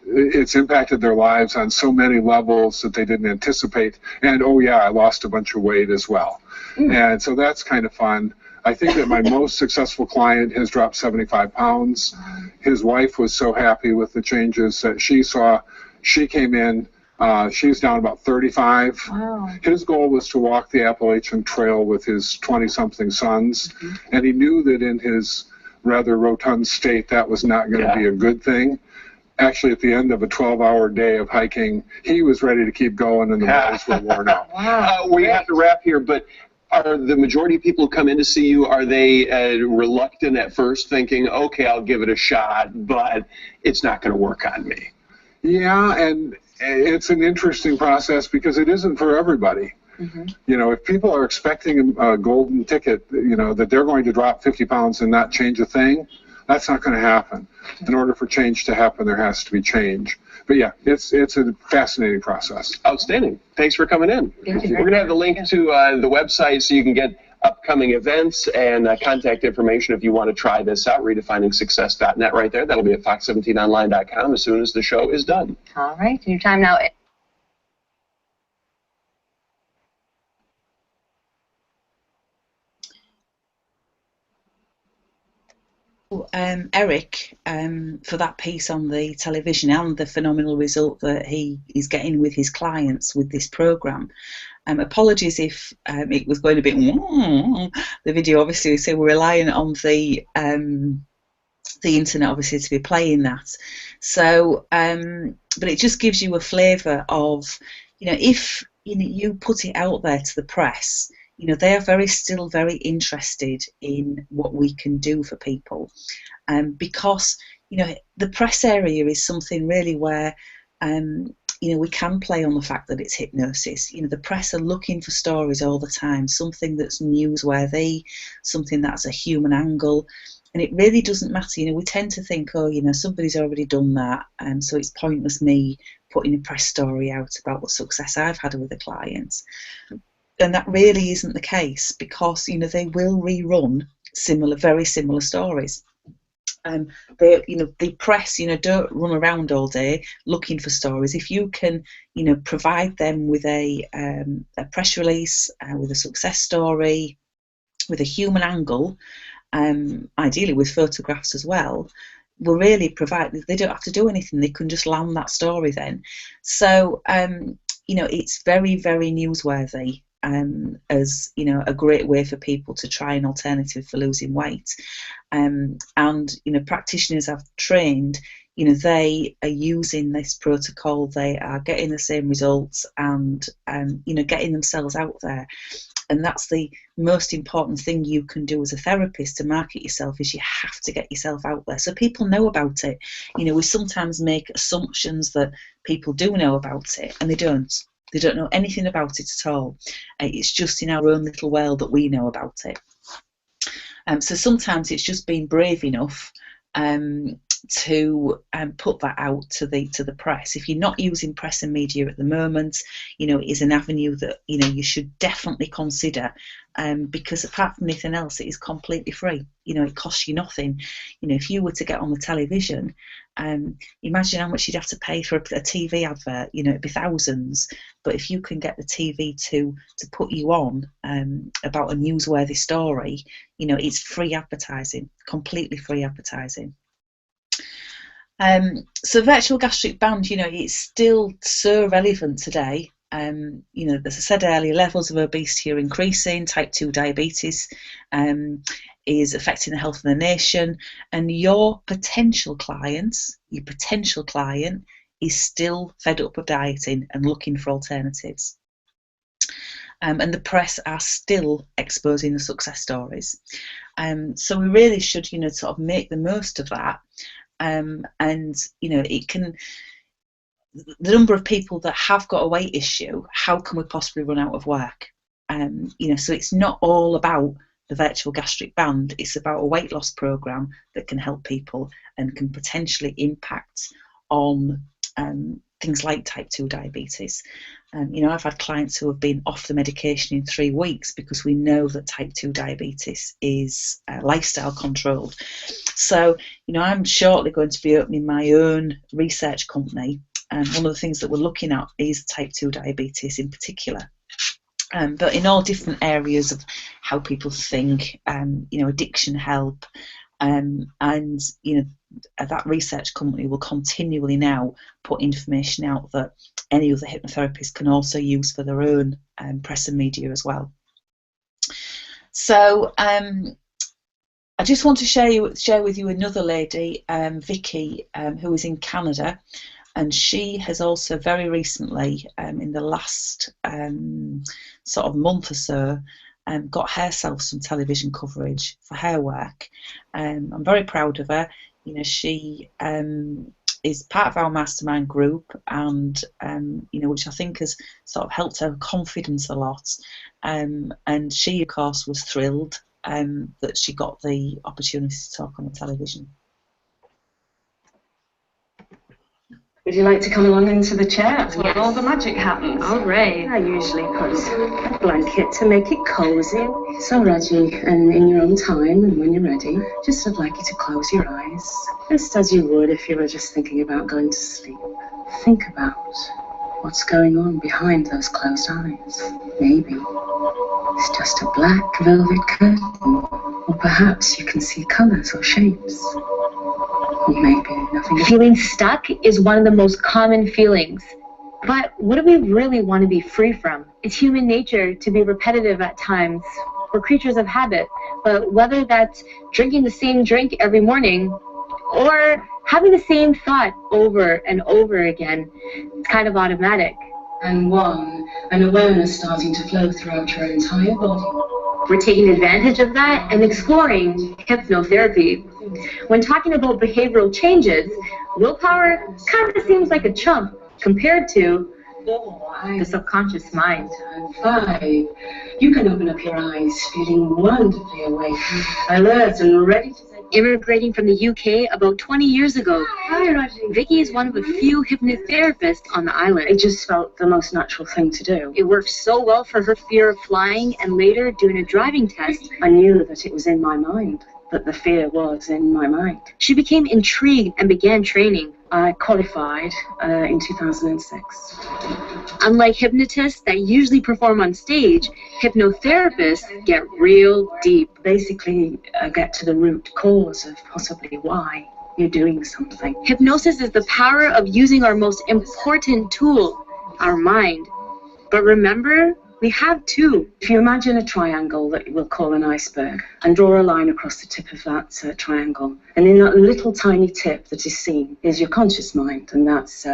it's impacted their lives on so many levels that they didn't anticipate. And, oh, yeah, I lost a bunch of weight as well. And so that's kind of fun. I think that my most successful client has dropped 75 pounds. His wife was so happy with the changes that she saw. She came in. She's down about 35. Wow. His goal was to walk the Appalachian Trail with his 20-something sons, and he knew that in his rather rotund state that was not going to be a good thing. Actually, at the end of a 12-hour day of hiking, he was ready to keep going, and the miles were worn out. We have to wrap here, but are the majority of people who come in to see you, are they reluctant at first, thinking, okay, I'll give it a shot, but it's not going to work on me? Yeah, and it's an interesting process because it isn't for everybody. If people are expecting a golden ticket, that they're going to drop 50 pounds and not change a thing, that's not going to happen. In order for change to happen, there has to be change. But yeah, it's a fascinating process. Outstanding. Thanks for coming in. We're going to have the link to the website so you can get upcoming events and contact information if you want to try this out, redefiningsuccess.net right there. That'll be at fox17online.com as soon as the show is done. All right, your time now. Eric, for that piece on the television and the phenomenal result that he is getting with his clients with this program. Apologies if it was going a bit the video, obviously, so we're relying on the internet obviously to be playing that. So but it just gives you a flavour of, if you put it out there to the press, they are still very interested in what we can do for people, because the press area is something really where we can play on the fact that it's hypnosis. The press are looking for stories all the time, something that's newsworthy, something that's a human angle, and it really doesn't matter. We tend to think, somebody's already done that, so it's pointless me putting a press story out about the success I've had with a client. And that really isn't the case, because they will rerun very similar stories. The press, don't run around all day looking for stories. If you can, provide them with a press release, with a success story, with a human angle, ideally with photographs as well, will really provide. They don't have to do anything. They can just land that story then. So it's very, very newsworthy. As a great way for people to try an alternative for losing weight, and practitioners I've trained, they are using this protocol, they are getting the same results, and getting themselves out there. And that's the most important thing you can do as a therapist to market yourself, is you have to get yourself out there so people know about it. We sometimes make assumptions that people do know about it, and they don't. They don't know anything about it at all. It's just in our own little world that we know about it. So sometimes it's just being brave enough to put that out to the press. If you're not using press and media at the moment, you know, it is an avenue that, you know, you should definitely consider, because apart from anything else, it is completely free. You know, it costs you nothing. You know, if you were to get on the television, imagine how much you'd have to pay for a TV advert. You know, it'd be thousands. But if you can get the TV to put you on about a newsworthy story, you know, it's free advertising, completely free advertising. So virtual gastric band, you know, it's still so relevant today. You know, as I said earlier, levels of obesity are increasing, type 2 diabetes is affecting the health of the nation, and your potential client is still fed up with dieting and looking for alternatives. And the press are still exposing the success stories. So we really should, you know, sort of make the most of that. And, you know, it can, the number of people that have got a weight issue, how can we possibly run out of work? You know, so it's not all about the virtual gastric band, it's about a weight loss program that can help people and can potentially impact on things like type 2 diabetes. You know, I've had clients who have been off the medication in 3 weeks because we know that type 2 diabetes is lifestyle controlled. So, you know, I'm shortly going to be opening my own research company, and one of the things that we're looking at is type 2 diabetes in particular. But in all different areas of how people think, you know, addiction help, and, you know, that research company will continually now put information out that any other hypnotherapists can also use for their own press and media as well. So I just want to share with you another lady, Vicky, who is in Canada, and she has also very recently, in the last sort of month or so, got herself some television coverage for her work. I'm very proud of her. You know, she is part of our mastermind group, and you know, which I think has sort of helped her confidence a lot. And she, of course, was thrilled that she got the opportunity to talk on the television. Would you like to come along into the chair? That's where all the magic happens. All right. I usually put a blanket to make it cozy. So, Reggie, and in your own time and when you're ready, just I'd like you to close your eyes, just as you would if you were just thinking about going to sleep. Think about what's going on behind those closed eyes. Maybe it's just a black velvet curtain, or perhaps you can see colors or shapes. Maybe nothing. Feeling stuck is one of the most common feelings. But what do we really want to be free from? It's human nature to be repetitive at times. We're creatures of habit. But whether that's drinking the same drink every morning or having the same thought over and over again, it's kind of automatic. And an awareness starting to flow throughout your entire body. We're taking advantage of that and exploring hypnotherapy. When talking about behavioral changes, willpower kind of seems like a chump compared to the subconscious mind. 5. You can open up your eyes, feeling wonderfully awake, alert and ready to take. Immigrating from the UK about 20 years ago, Hi, Reggie. Vicky is one of a few hypnotherapists on the island. It just felt the most natural thing to do. It worked so well for her fear of flying, and later doing a driving test, I knew that it was in my mind, that the fear was in my mind. she became intrigued and began training. I qualified in 2006. Unlike hypnotists that usually perform on stage, hypnotherapists get real deep. Basically, get to the root cause of possibly why you're doing something. Hypnosis is the power of using our most important tool, our mind. But remember, we have two. If you imagine a triangle that we'll call an iceberg and draw a line across the tip of that triangle, and in that little tiny tip that is seen is your conscious mind, and that's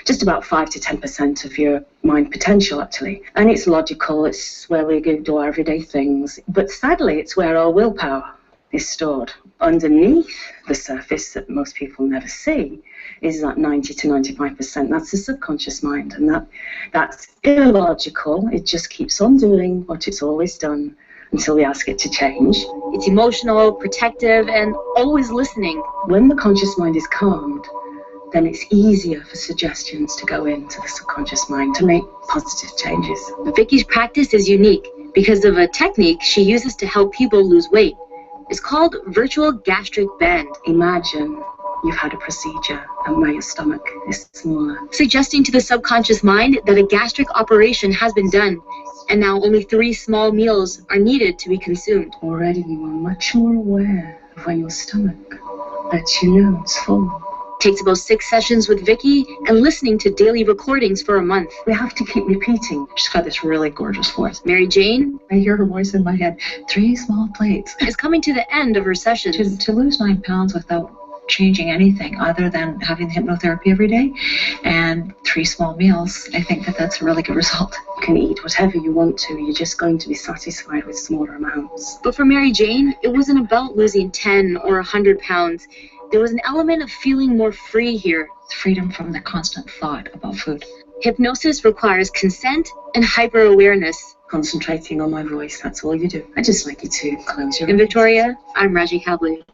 just about 5 to 10% of your mind potential, actually. And it's logical, it's where we do our everyday things, but sadly it's where our willpower is stored. Underneath the surface that most people never see is that 90 to 95%. That's the subconscious mind, and that's illogical. It just keeps on doing what it's always done until we ask it to change. It's emotional, protective, and always listening. When the conscious mind is calmed, then it's easier for suggestions to go into the subconscious mind to make positive changes. Vicky's practice is unique because of a technique she uses to help people lose weight. It's called virtual gastric band. Imagine you've had a procedure and where your stomach is smaller, Suggesting to the subconscious mind that a gastric operation has been done, and now only 3 small meals are needed to be consumed. already you are much more aware of when your stomach lets you know it's full. Takes about 6 sessions with Vicky and listening to daily recordings for a month. We have to keep repeating. She's got this really gorgeous voice. Mary Jane I hear her voice in my head. 3 small plates. is coming to the end of her sessions. To lose 9 pounds without changing anything other than having the hypnotherapy every day and 3 small meals, I think that that's a really good result. You can eat whatever you want to. You're just going to be satisfied with smaller amounts. But for Mary Jane, it wasn't about losing 10 or 100 pounds. There was an element of feeling more free here. It's freedom from the constant thought about food. Hypnosis requires consent and hyper-awareness. Concentrating on my voice, that's all you do. I'd just like you to close your In eyes. Victoria, I'm Raji Kabli.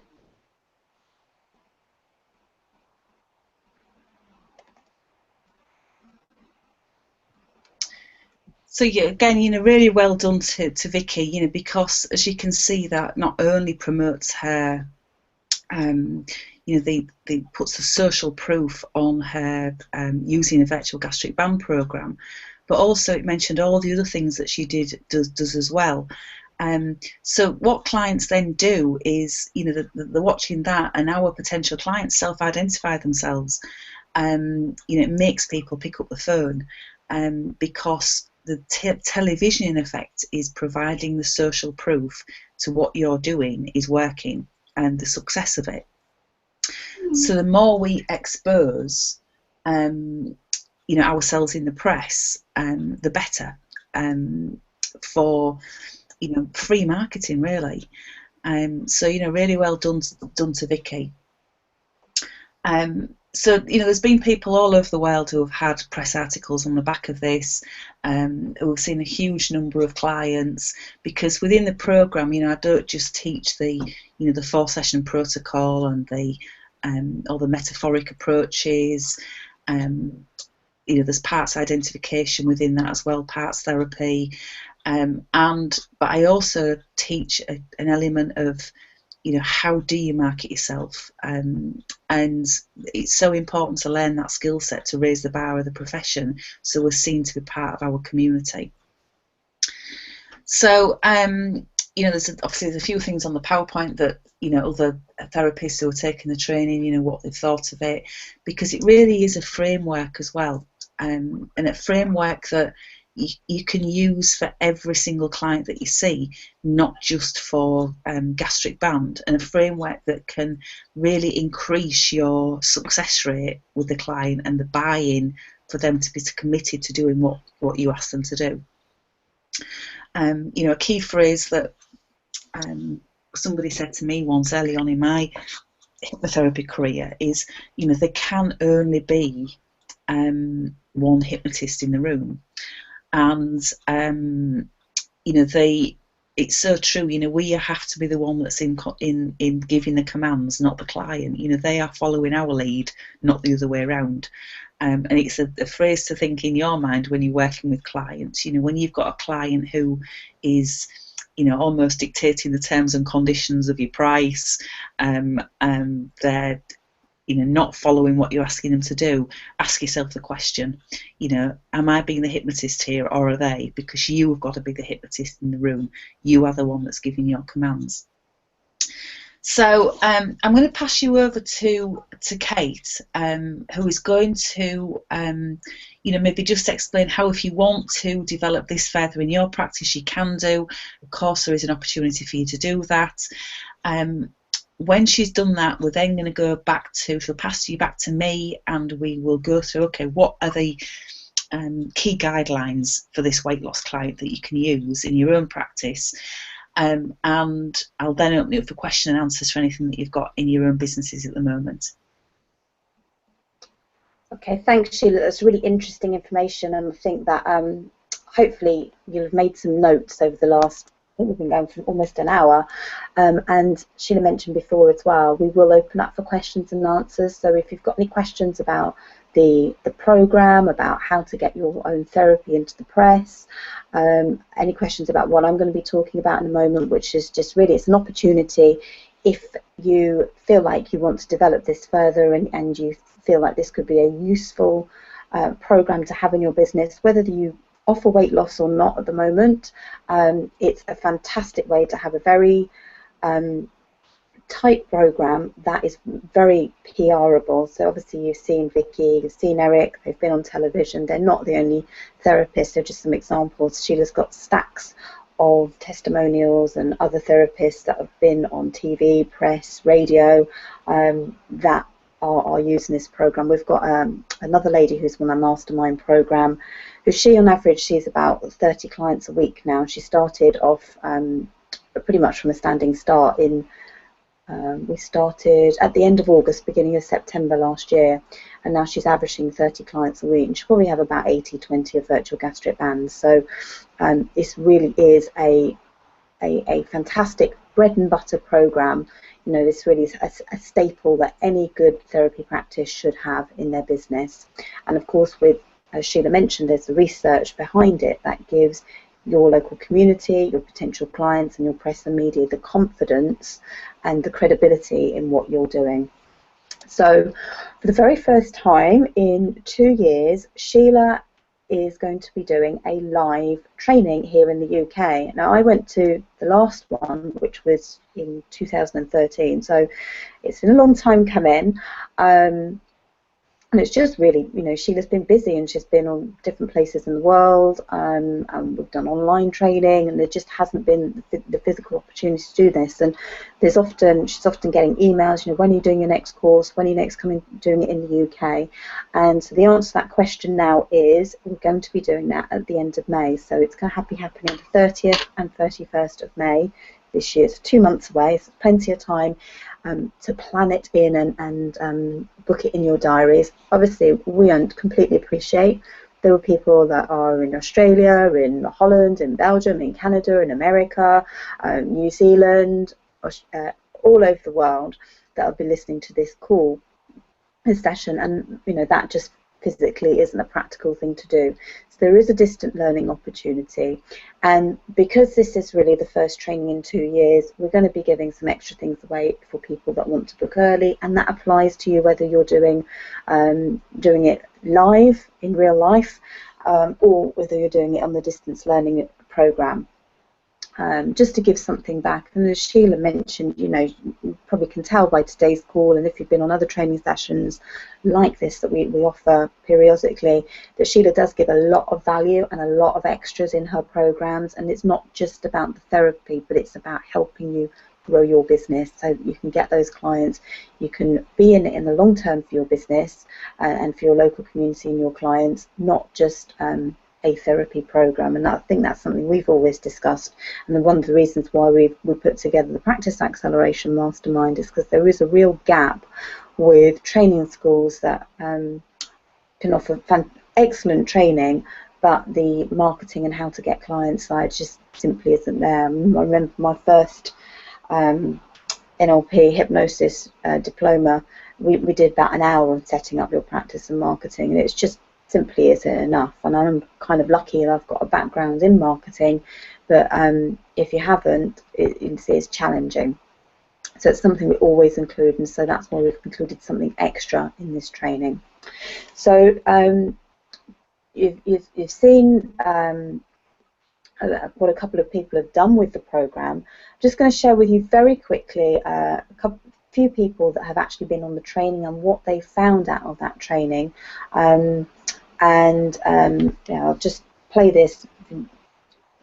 So yeah, again, really well done to Vicky, because as you can see, that not only promotes her, they puts the social proof on her using a virtual gastric band program, but also it mentioned all the other things that she does as well. So what clients then do is, they're watching that, and our potential clients self-identify themselves. It makes people pick up the phone because the television, in effect, is providing the social proof to what you're doing is working and the success of it. So the more we expose, ourselves in the press, the better for, free marketing, really. So really well done to Vicky. So there's been people all over the world who have had press articles on the back of this, who have seen a huge number of clients, because within the program, I don't just teach the 4-session protocol and all the metaphoric approaches. There's parts identification within that as well, parts therapy, but I also teach an element of how do you market yourself, and it's so important to learn that skill set to raise the bar of the profession, so we're seen to be part of our community. So there's a few things on the PowerPoint that other therapists who are taking the training, what they've thought of it, because it really is a framework as well, and a framework that you can use for every single client that you see, not just for gastric band, and a framework that can really increase your success rate with the client and the buy-in for them to be committed to doing what you ask them to do. A key phrase that somebody said to me once early on in my hypnotherapy career is, there can only be one hypnotist in the room. And it's so true. We have to be the one that's in giving the commands, not the client. They are following our lead, not the other way around. And it's a phrase to think in your mind when you're working with clients. When you've got a client who is, almost dictating the terms and conditions of your price, they're not following what you're asking them to do, ask yourself the question, am I being the hypnotist here, or are they? Because you have got to be the hypnotist in the room. You are the one that's giving your commands. So I'm going to pass you over to Kate, who is going to, maybe just explain how, if you want to develop this further in your practice, you can do. Of course, there is an opportunity for you to do that. When she's done that, we're then going to go back to, she'll pass you back to me, and we will go through, okay, what are the key guidelines for this weight loss client that you can use in your own practice, and I'll then open it up for question and answers for anything that you've got in your own businesses at the moment. Okay, thanks, Sheila. That's really interesting information, and I think that hopefully you'll have made some notes over the last think we've been going for almost an hour, and Sheila mentioned before as well, we will open up for questions and answers. So if you've got any questions about the program, about how to get your own therapy into the press, any questions about what I'm going to be talking about in a moment, which is just really, it's an opportunity. If you feel like you want to develop this further and you feel like this could be a useful program to have in your business, whether you offer weight loss or not at the moment, it's a fantastic way to have a very tight program that is very PRable. So obviously you've seen Vicky, you've seen Eric, they've been on television. They're not the only therapists, they're just some examples. Sheila's got stacks of testimonials and other therapists that have been on TV, press, radio, that are using this program. We've got another lady who's on a mastermind program, who on average sees about 30 clients a week now. She started off pretty much from a standing start in we started at the end of August, beginning of September last year, and now she's averaging 30 clients a week, and she'll probably have about 80-20 of virtual gastric bands. So this really is a fantastic bread and butter program. You know, this really is a staple that any good therapy practice should have in their business. And of course, with, as Sheila mentioned, there's the research behind it that gives your local community, your potential clients and your press and media the confidence and the credibility in what you're doing. So for the very first time in 2 years, Sheila is going to be doing a live training here in the UK. Now, I went to the last one, which was in 2013, so it's been a long time coming. And it's just really, you know, Sheila's been busy and she's been on different places in the world, and we've done online training, and there just hasn't been the physical opportunity to do this. And she's often getting emails, you know, when are you doing your next course, when are you next coming doing it in the UK? And so the answer to that question now is we're going to be doing that at the end of May. So it's going to be happening on the 30th and 31st of May this year. It's 2 months away, so plenty of time to plan it in and book it in your diaries. Obviously, we don't completely appreciate there were people that are in Australia, in Holland, in Belgium, in Canada, in America, New Zealand, all over the world that will be listening to this call, this session, and you know that just physically isn't a practical thing to do. So there is a distant learning opportunity, and because this is really the first training in 2 years, we're going to be giving some extra things away for people that want to book early, and that applies to you whether you're doing it live in real life or whether you're doing it on the distance learning program. Just to give something back. And as Sheila mentioned, you know, you probably can tell by today's call, and if you've been on other training sessions like this that we offer periodically, that Sheila does give a lot of value and a lot of extras in her programs. And it's not just about the therapy, but it's about helping you grow your business so that you can get those clients, you can be in it in the long term for your business and for your local community and your clients, not just a therapy program. And I think that's something we've always discussed, and one of the reasons why we put together the Practice Acceleration Mastermind is because there is a real gap with training schools that can offer excellent training, but the marketing and how to get clients side just simply isn't there. I remember my first NLP hypnosis diploma, we did about an hour on setting up your practice and marketing, and it's just simply isn't enough. And I'm kind of lucky that I've got a background in marketing, but if you haven't, it's challenging. So it's something we always include, and so that's why we've included something extra in this training. So you've seen what a couple of people have done with the program. I'm just going to share with you very quickly few people that have actually been on the training and what they found out of that training. Yeah, I'll just play this. It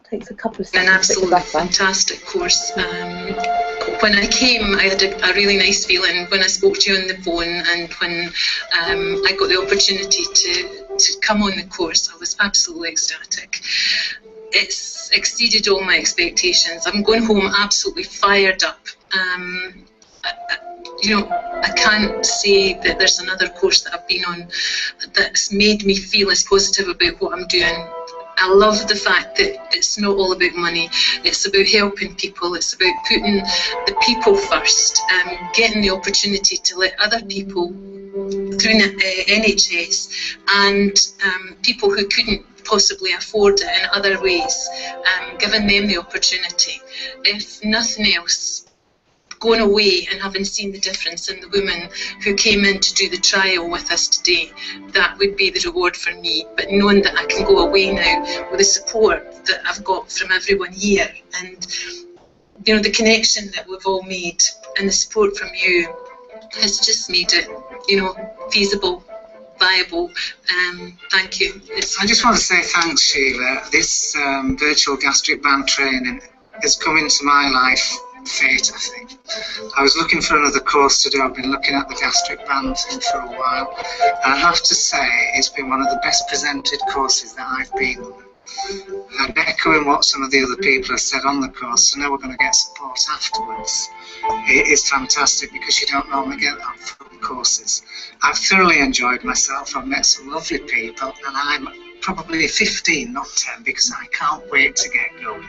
takes a couple of seconds. An absolutely fantastic course. When I came, I had a really nice feeling when I spoke to you on the phone, and when I got the opportunity to come on the course, I was absolutely ecstatic. It's exceeded all my expectations. I'm going home absolutely fired up. You know, I can't say that there's another course that I've been on that's made me feel as positive about what I'm doing I love the fact that it's not all about money. It's about helping people. It's about putting the people first, getting the opportunity to let other people through NHS and people who couldn't possibly afford it in other ways, giving them the opportunity. If nothing else, going away and having seen the difference in the women who came in to do the trial with us today, that would be the reward for me. But knowing that I can go away now with the support that I've got from everyone here, and you know, the connection that we've all made and the support from you has just made it, you know, feasible, viable. Thank you. I just want to say thanks, Sheila. This virtual gastric band training has come into my life fate, I think. I was looking for another course to do. I've been looking at the gastric band thing for a while, and I have to say it's been one of the best presented courses that I've been on. And echoing what some of the other people have said on the course, so now we're going to get support afterwards. It is fantastic because you don't normally get that from courses. I've thoroughly enjoyed myself. I've met some lovely people, and I'm probably 15, not 10, because I can't wait to get going.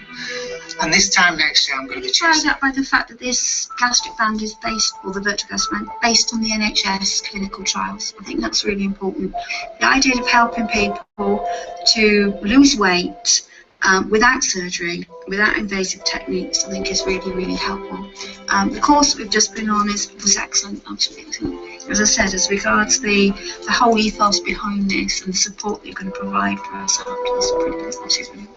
And this time next year I'm going to be carried out by the fact that this gastric band is based, or the virtual gastric band, based on the NHS clinical trials. I think that's really important. The idea of helping people to lose weight without surgery, without invasive techniques, I think is really, really helpful. The course that we've just been on was excellent, absolutely excellent. As I said, as regards the whole ethos behind this and the support that you're going to provide for us after this, brilliant.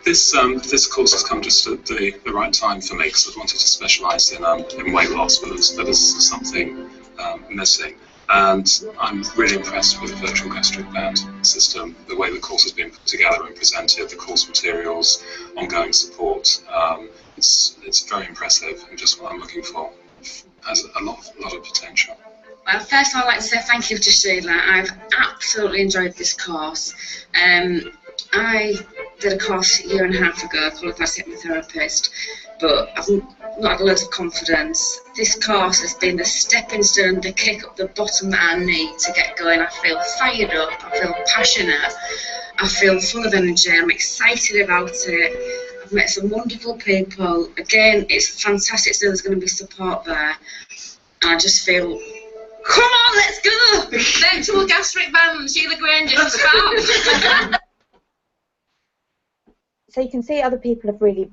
This course has come just at the right time for me, because I wanted to specialise in weight loss, but there's something missing. And I'm really impressed with the virtual gastric band system, the way the course has been put together and presented, the course materials, ongoing support. It's very impressive and just what I'm looking for. Has a lot of potential. Well, first I'd like to say thank you to Sheila. I've absolutely enjoyed this course. I did a course a year and a half ago, qualified as a hypnotherapist, but I've not had loads of confidence. This course has been the stepping stone, the kick up the bottom that I need to get going. I feel fired up, I feel passionate, I feel full of energy, I'm excited about it. I've met some wonderful people. Again, it's fantastic to know there's going to be support there. And I just feel, come on, let's go! Virtual gastric band, Sheila Granger, stop! So you can see other people have really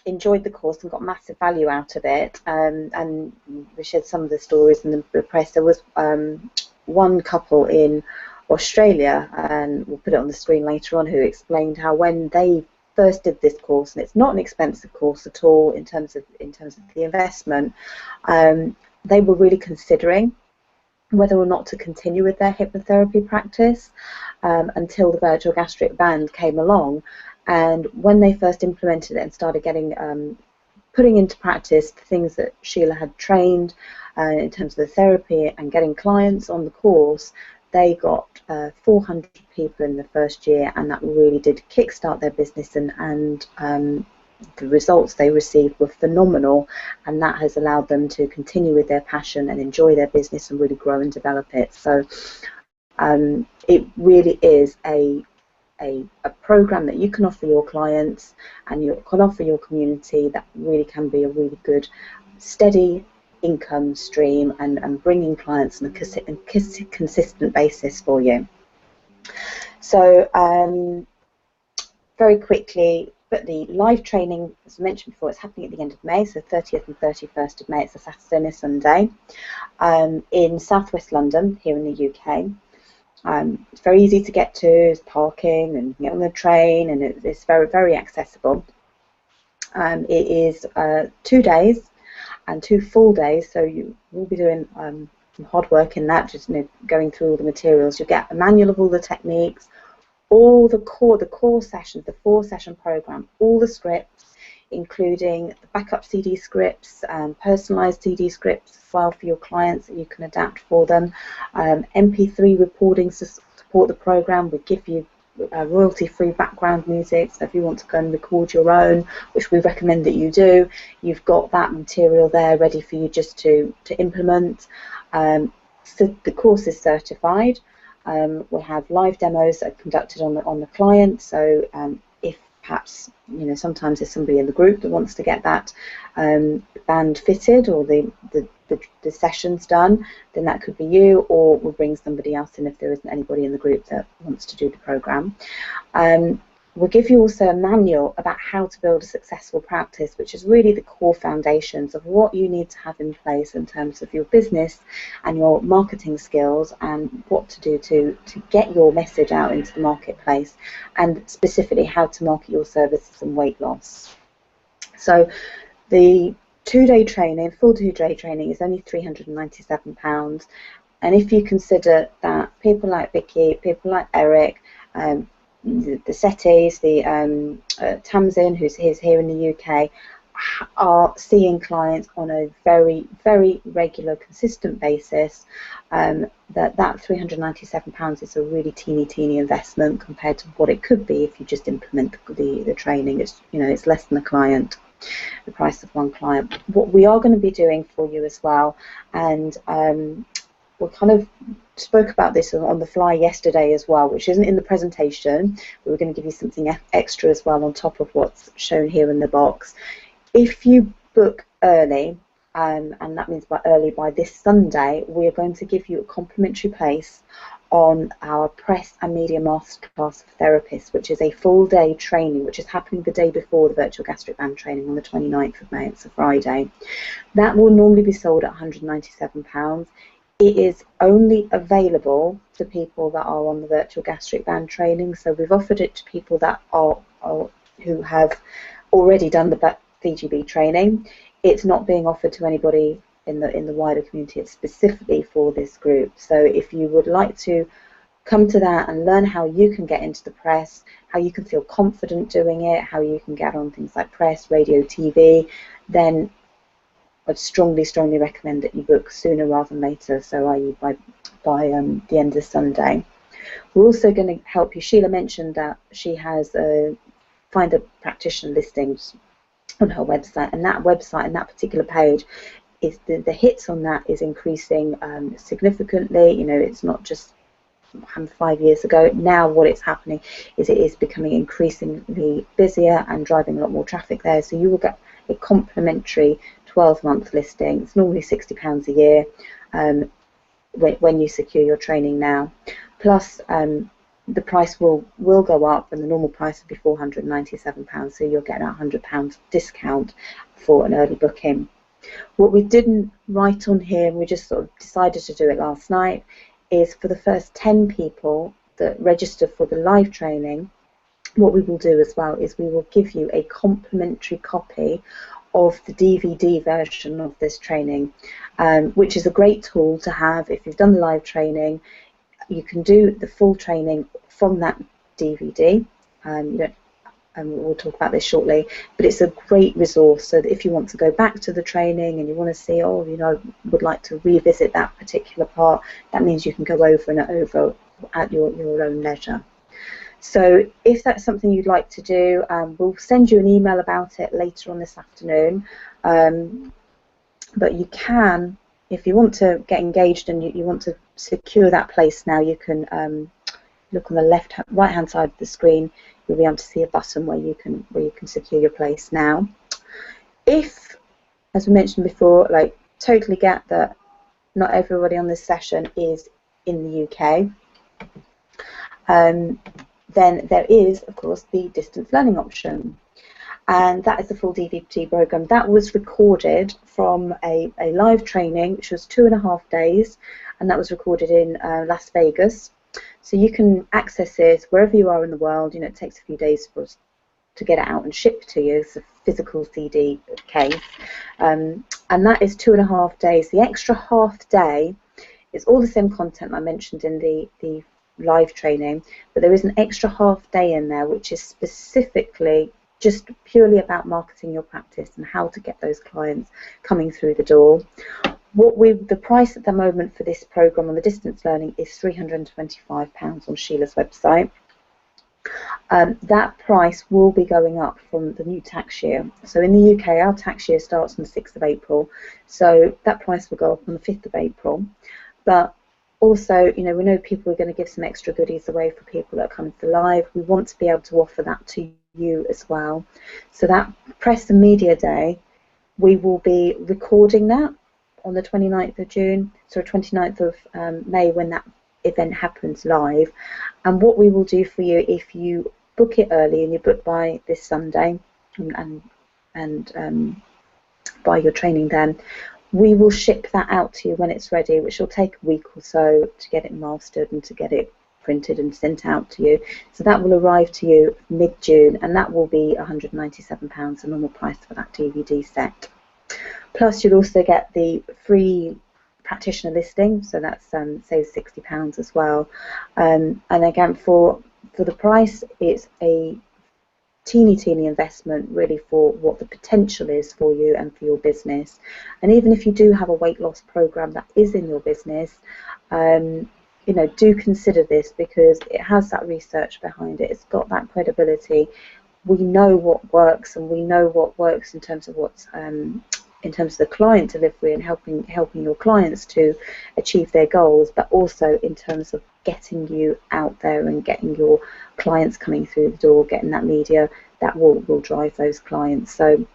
enjoyed the course and got massive value out of it, and we shared some of the stories in the press. There was one couple in Australia, and we'll put it on the screen later on, who explained how when they first did this course, and it's not an expensive course at all in terms of the investment, they were really considering whether or not to continue with their hypnotherapy practice until the virtual gastric band came along. And when they first implemented it and started getting putting into practice the things that Sheila had trained in terms of the therapy and getting clients on the course, they got 400 people in the first year, and that really did kickstart their business, and the results they received were phenomenal, and that has allowed them to continue with their passion and enjoy their business and really grow and develop it. So it really is a program that you can offer your clients and you can offer your community that really can be a really good steady income stream and bringing clients on a consistent basis for you. So very quickly, but the live training, as I mentioned before, it's happening at the end of May, so 30th and 31st of May. It's a Saturday and a Sunday in southwest London here in the UK. It's very easy to get to, there's parking, and you can get on the train, and it's very, very accessible. It is 2 days and 2 full days, so you will be doing some hard work in that, just going through all the materials. You'll get a manual of all the techniques, all the core sessions, the 4-session program, all the scripts, including the backup CD scripts, personalised CD scripts as well for your clients that you can adapt for them, MP3 recordings to support the program. We give you royalty-free background music, so if you want to go and record your own, which we recommend that you do, you've got that material there ready for you just to implement. So the course is certified. We have live demos that are conducted on the client. So if perhaps, you know, sometimes there's somebody in the group that wants to get that band fitted or the sessions done, then that could be you, or we'll bring somebody else in if there isn't anybody in the group that wants to do the program. We'll give you also a manual about how to build a successful practice, which is really the core foundations of what you need to have in place in terms of your business and your marketing skills, and what to do to get your message out into the marketplace, and specifically how to market your services and weight loss. So the two-day training, full two-day training, is only £397. And if you consider that people like Vicky, people like Eric, the Setties, the Tamsin, who's here in the UK, are seeing clients on a very, very regular, consistent basis, that £397 is a really teeny investment compared to what it could be if you just implement the training. It's, you know, it's less than the price of one client. What we are going to be doing for you as well, and we kind of spoke about this on the fly yesterday as well, which isn't in the presentation, but we're going to give you something extra as well on top of what's shown here in the box. If you book early, and that means by this Sunday, we are going to give you a complimentary place on our Press and Media Masterclass for Therapists, which is a full day training, which is happening the day before the Virtual Gastric Band training on the 29th of May. It's a Friday. That will normally be sold at £197. It is only available to people that are on the Virtual Gastric Band training, so we've offered it to people that are who have already done the VGB training. It's not being offered to anybody in the wider community. It's specifically for this group. So if you would like to come to that and learn how you can get into the press, how you can feel confident doing it, how you can get on things like press, radio, TV, then I'd strongly recommend that you book sooner rather than later, so i.e. by the end of Sunday. We're also going to help you. Sheila mentioned that she has Find a Practitioner listings on her website, and that website and that particular page is the hits on that is increasing significantly. You know, it's not just 5 years ago. Now what it's happening is it is becoming increasingly busier and driving a lot more traffic there, so you will get a complimentary 12-month listing. It's normally £60 a year when you secure your training now. Plus, the price will go up, and the normal price will be £497, so you'll get a £100 discount for an early booking. What we didn't write on here, and we just sort of decided to do it last night, is for the first 10 people that register for the live training, what we will do as well is we will give you a complimentary copy of the DVD version of this training, which is a great tool to have if you've done the live training. You can do the full training from that DVD. We'll talk about this shortly, but it's a great resource so that if you want to go back to the training and you want to see, oh, you know, would like to revisit that particular part, that means you can go over and over at your own leisure. So if that's something you'd like to do, we'll send you an email about it later on this afternoon. But you can, if you want to get engaged and you want to secure that place now, you can look on the right-hand side of the screen. You'll be able to see a button where you can secure your place now. If, as we mentioned before, like totally get that not everybody on this session is in the UK, then there is, of course, the distance learning option. And that is the full DVT program. That was recorded from a live training, which was 2.5 days, and that was recorded in Las Vegas. So you can access it wherever you are in the world. You know, it takes a few days for us to get it out and shipped to you. It's a physical CD case. And that is 2.5 days. The extra half day is all the same content I mentioned in the live training, but there is an extra half day in there which is specifically just purely about marketing your practice and how to get those clients coming through the door. The price at the moment for this program on the distance learning is £325 on Sheila's website. That price will be going up from the new tax year. So in the UK, our tax year starts on the 6th of April, so that price will go up on the 5th of April. But Also, you know, we know people are going to give some extra goodies away for people that are coming to the live. We want to be able to offer that to you as well. So that press and media day, we will be recording that on the 29th of June, so 29th of May, when that event happens live. And what we will do for you, if you book it early and you book by this Sunday and buy your training then, we will ship that out to you when it's ready, which will take a week or so to get it mastered and to get it printed and sent out to you. So that will arrive to you mid-June, and that will be £197, the normal price for that DVD set. Plus you'll also get the free practitioner listing, so that's saves £60 as well. And again, for the price, it's a teeny investment really for what the potential is for you and for your business. And even if you do have a weight loss program that is in your business, you know, do consider this, because it has that research behind it. It's got that credibility. We know what works, and we know what works in terms of what's in terms of the client delivery and helping your clients to achieve their goals, but also in terms of getting you out there and getting your clients coming through the door, getting that media that will drive those clients. So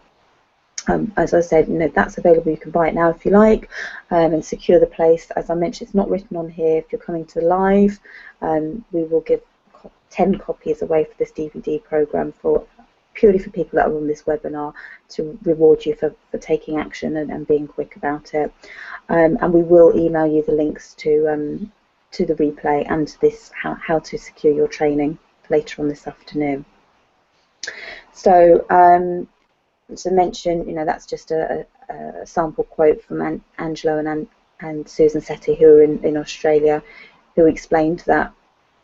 as I said, you know, that's available. You can buy it now if you like, and secure the place. As I mentioned, it's not written on here. If you're coming to live, we will give 10 copies away for this DVD program purely for people that are on this webinar, to reward you for taking action and being quick about it. And we will email you the links to the replay and to this how to secure your training later on this afternoon. So to mention, you know, that's just a sample quote from Angelo and Susan Setti, who are in Australia, who explained that,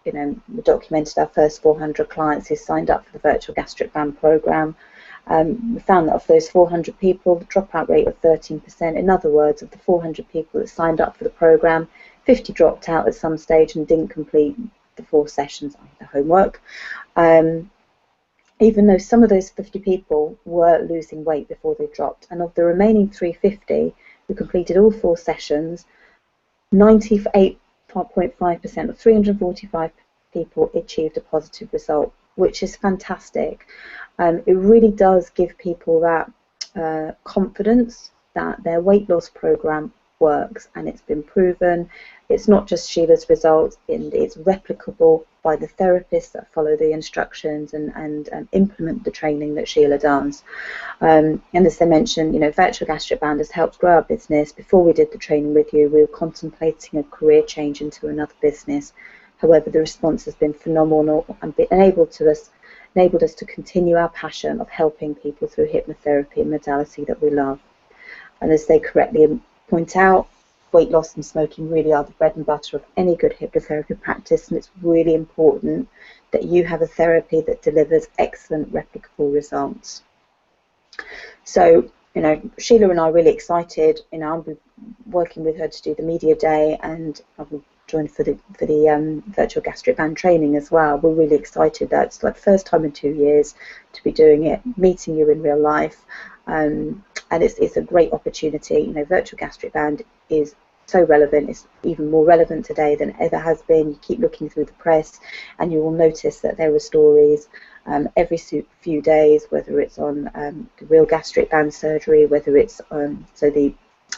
you know, we documented our first 400 clients who signed up for the virtual gastric band program. We found that of those 400 people, the dropout rate of 13%. In other words, of the 400 people that signed up for the program, 50 dropped out at some stage and didn't complete the 4 sessions, the homework. Even though some of those 50 people were losing weight before they dropped, and of the remaining 350 who completed all 4 sessions, 98.5% of 345 people achieved a positive result, which is fantastic. It really does give people that confidence that their weight loss program works, and it's been proven. It's not just Sheila's results, it's replicable by the therapists that follow the instructions and implement the training that Sheila does. And as I mentioned, you know, virtual gastric band has helped grow our business. Before we did the training with you, we were contemplating a career change into another business. However, the response has been phenomenal and enabled us to continue our passion of helping people through hypnotherapy, a modality that we love. And as they correctly point out, weight loss and smoking really are the bread and butter of any good hypnotherapy practice, and it's really important that you have a therapy that delivers excellent replicable results. So, you know, Sheila and I are really excited. You know, I'll be working with her to do the media day, and I'll be joined for the virtual gastric band training as well. We're really excited. That's like the first time in 2 years to be doing it, meeting you in real life. And it's a great opportunity. You know, virtual gastric band is so relevant. It's even more relevant today than it ever has been. You keep looking through the press and you will notice that there are stories every few days, whether it's on the real gastric band surgery, whether it's so the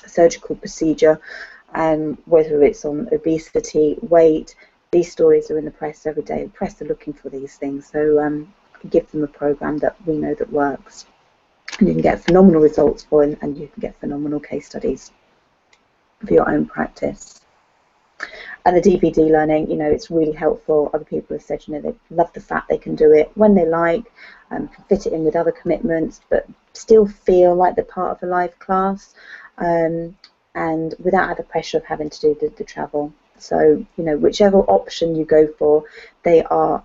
surgical procedure, whether it's on obesity, weight. These stories are in the press every day. The press are looking for these things, so give them a program that we know that works. And you can get phenomenal results for it, and you can get phenomenal case studies for your own practice. And the DVD learning, you know, it's really helpful. Other people have said, you know, they love the fact they can do it when they like, can fit it in with other commitments, but still feel like they're part of a live class, and without the pressure of having to do the travel. So, you know, whichever option you go for, they are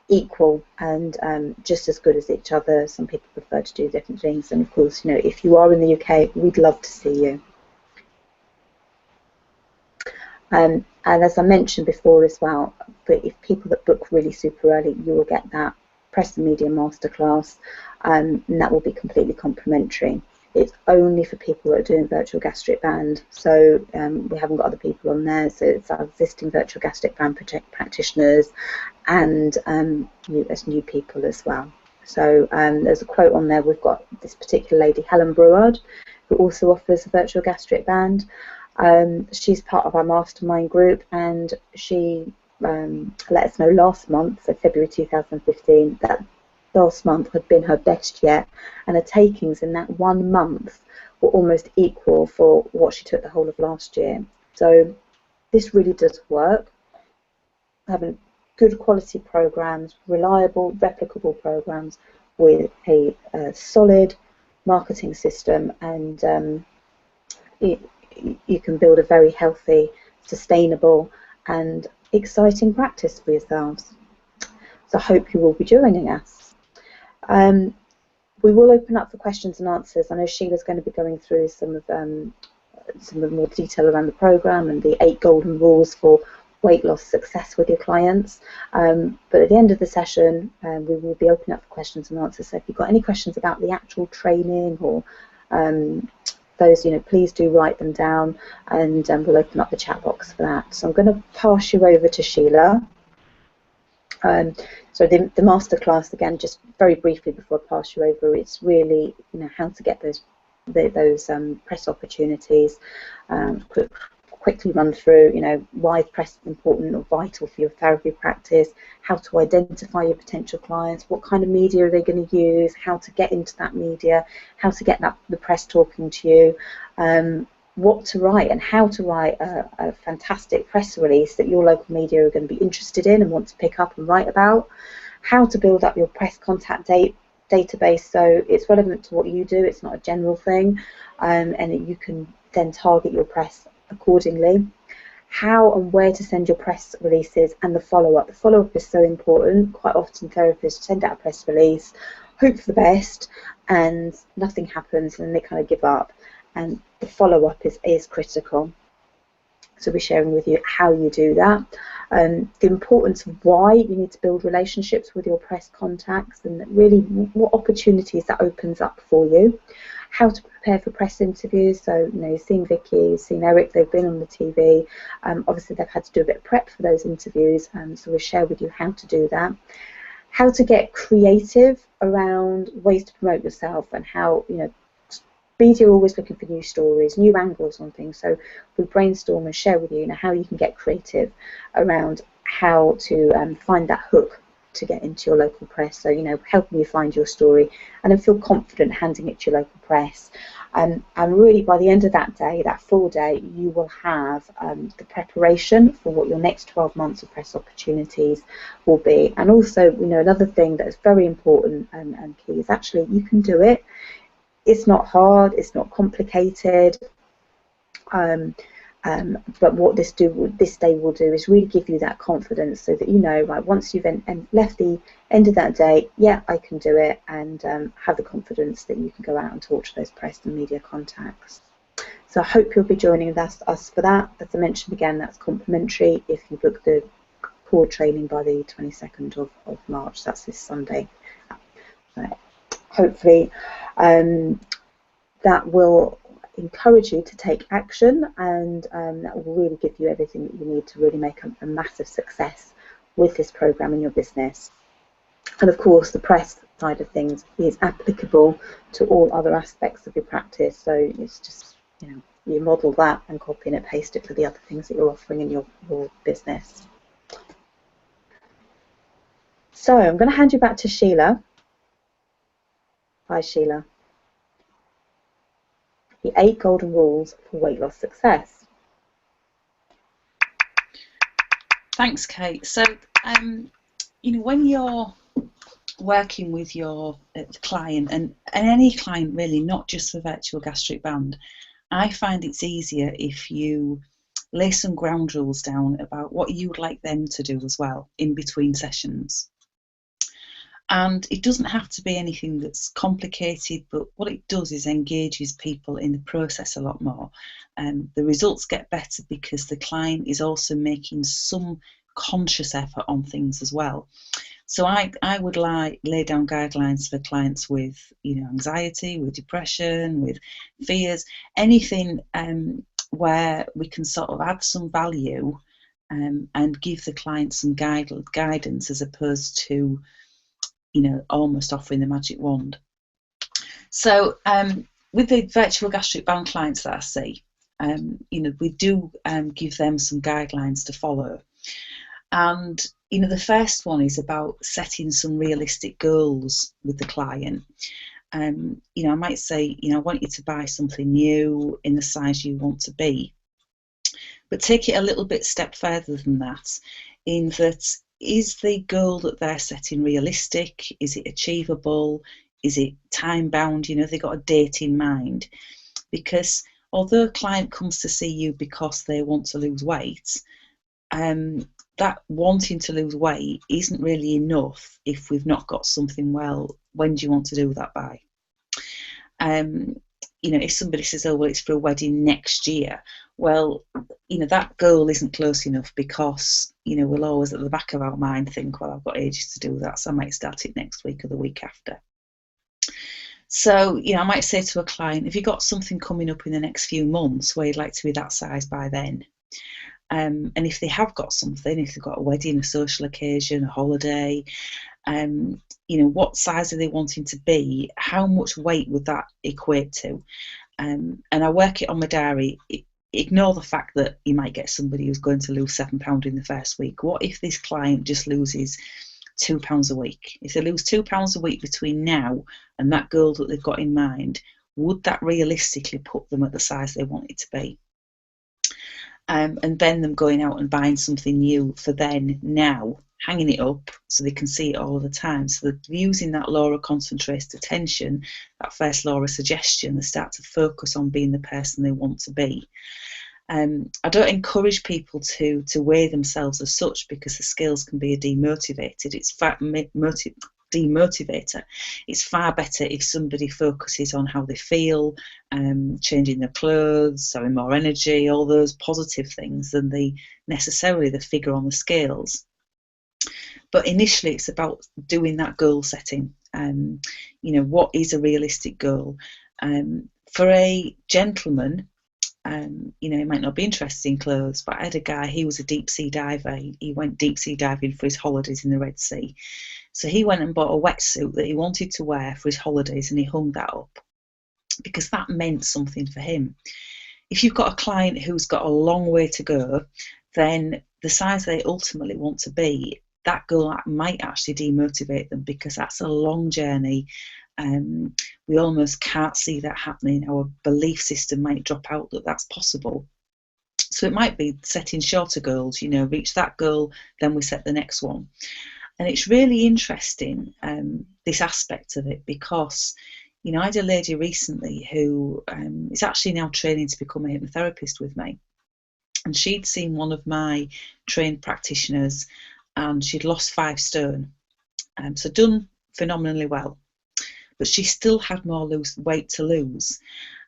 equal and just as good as each other. Some people prefer to do different things, and of course, you know, if you are in the UK, we'd love to see you. And as I mentioned before as well, but if people that book really super early, you will get that Press and Media Masterclass, and that will be completely complimentary. It's only for people that are doing virtual gastric band, so we haven't got other people on there, so it's our existing virtual gastric band practitioners and there's new people as well. So there's a quote on there. We've got this particular lady, Helen Breward, who also offers a virtual gastric band. She's part of our mastermind group, and she let us know last month, so February 2015, that last month had been her best yet, and her takings in that 1 month were almost equal for what she took the whole of last year. So this really does work. Having good quality programs, reliable, replicable programs with a solid marketing system, and you can build a very healthy, sustainable and exciting practice for yourselves. So I hope you will be joining us. We will open up for questions and answers. I know Sheila's going to be going through some of the more detail around the program and the 8 golden rules for weight loss success with your clients. But at the end of the session, we will be opening up for questions and answers. So if you've got any questions about the actual training or those, please do write them down, and we'll open up the chat box for that. So I'm going to pass you over to Sheila. So the masterclass, again, just very briefly before I pass you over, it's really how to get those press opportunities. Quickly run through why is press important or vital for your therapy practice, how to identify your potential clients, what kind of media are they going to use, how to get into that media, how to get the press talking to you, what to write and how to write a fantastic press release that your local media are going to be interested in and want to pick up and write about, how to build up your press contact database so it's relevant to what you do, it's not a general thing, and you can then target your press accordingly, how and where to send your press releases, and the follow-up. The follow-up is so important. Quite often therapists send out a press release, hope for the best, and nothing happens and they kind of give up, and the follow-up is critical. So we're sharing with you how you do that, the importance of why you need to build relationships with your press contacts, and really what opportunities that opens up for you, how to prepare for press interviews. So you've seen Vicky, you've seen Eric, they've been on the TV, obviously they've had to do a bit of prep for those interviews, so we'll share with you how to do that, how to get creative around ways to promote yourself, and how media are always looking for new stories, new angles on things. So we brainstorm and share with you, how you can get creative around how to find that hook to get into your local press. So helping you find your story and then feel confident handing it to your local press. And really by the end of that day, that full day, you will have the preparation for what your next 12 months of press opportunities will be. And also, another thing that is very important and key is actually you can do it. It's not hard, it's not complicated, but what this day will do is really give you that confidence, so that right, once you've left the end of that day, yeah, I can do it, and have the confidence that you can go out and talk to those press and media contacts. So I hope you'll be joining us for that. As I mentioned again, that's complimentary if you book the core training by the 22nd of March. That's this Sunday. Hopefully that will encourage you to take action, and that will really give you everything that you need to really make a massive success with this program in your business. And of course the press side of things is applicable to all other aspects of your practice, so it's just you model that and copy and paste it for the other things that you're offering in your business. So I'm going to hand you back to Sheila. Hi Sheila. The 8 golden rules for weight loss success. Thanks, Kate. So, when you're working with your client, and any client really, not just for virtual gastric band, I find it's easier if you lay some ground rules down about what you would like them to do as well in between sessions. And it doesn't have to be anything that's complicated, but what it does is engages people in the process a lot more. The results get better because the client is also making some conscious effort on things as well. So I would lay down guidelines for clients with, anxiety, with depression, with fears, anything where we can sort of add some value and give the client some guidance as opposed to, almost offering the magic wand. So with the virtual gastric band clients that I see, we do give them some guidelines to follow. And, the first one is about setting some realistic goals with the client. I might say, I want you to buy something new in the size you want to be. But take it a little bit step further than that, in that, is the goal that they're setting realistic? Is it achievable? Is it time bound? Have they got a date in mind? Because although a client comes to see you because they want to lose weight, that wanting to lose weight isn't really enough if we've not got something. Well, when do you want to do that by? If somebody says, oh, well, it's for a wedding next year, well, that goal isn't close enough, because, we'll always at the back of our mind think, well, I've got ages to do that, so I might start it next week or the week after. So, I might say to a client, have you got something coming up in the next few months where you'd like to be that size by then? And if they have got something, if they've got a wedding, a social occasion, a holiday, what size are they wanting to be? How much weight would that equate to? And I work it on my diary. Ignore the fact that you might get somebody who's going to lose 7 pounds in the first week. What if this client just loses £2 a week? If they lose £2 a week between now and that goal that they've got in mind, would that realistically put them at the size they want it to be? And then them going out and buying something new for then, now, hanging it up so they can see it all of the time. So they're using that law of concentrated attention, that first law of suggestion. They start to focus on being the person they want to be. I don't encourage people to weigh themselves as such, because the scales can be a demotivator. It's far better if somebody focuses on how they feel, changing their clothes, having more energy, all those positive things, than necessarily the figure on the scales. But initially it's about doing that goal setting. What is a realistic goal? For a gentleman, he might not be interested in clothes, but I had a guy, he was a deep sea diver. He went deep sea diving for his holidays in the Red Sea. So he went and bought a wetsuit that he wanted to wear for his holidays, and he hung that up because that meant something for him. If you've got a client who's got a long way to go, then the size they ultimately want to be, that goal might actually demotivate them, because that's a long journey. We almost can't see that happening. Our belief system might drop out that that's possible. So it might be setting shorter goals, reach that goal, then we set the next one. And it's really interesting, this aspect of it, because, I had a lady recently who is actually now training to become a hypnotherapist with me. And she'd seen one of my trained practitioners, and she'd lost 5 stone. So done phenomenally well. But she still had more weight to lose.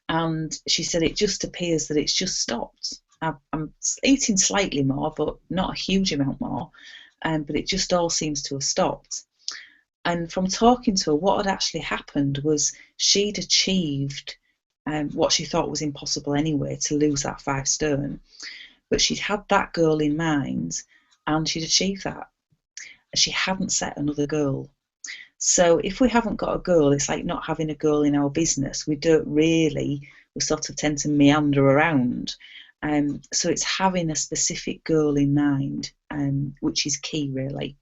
And she said, it just appears that it's just stopped. I'm eating slightly more, but not a huge amount more. But it just all seems to have stopped. And from talking to her, what had actually happened was she'd achieved what she thought was impossible anyway, to lose that 5 stone. But she'd had that goal in mind, and she'd achieved that. She hadn't set another goal. So if we haven't got a goal, it's like not having a goal in our business. We sort of tend to meander around. So it's having a specific goal in mind, which is key, really.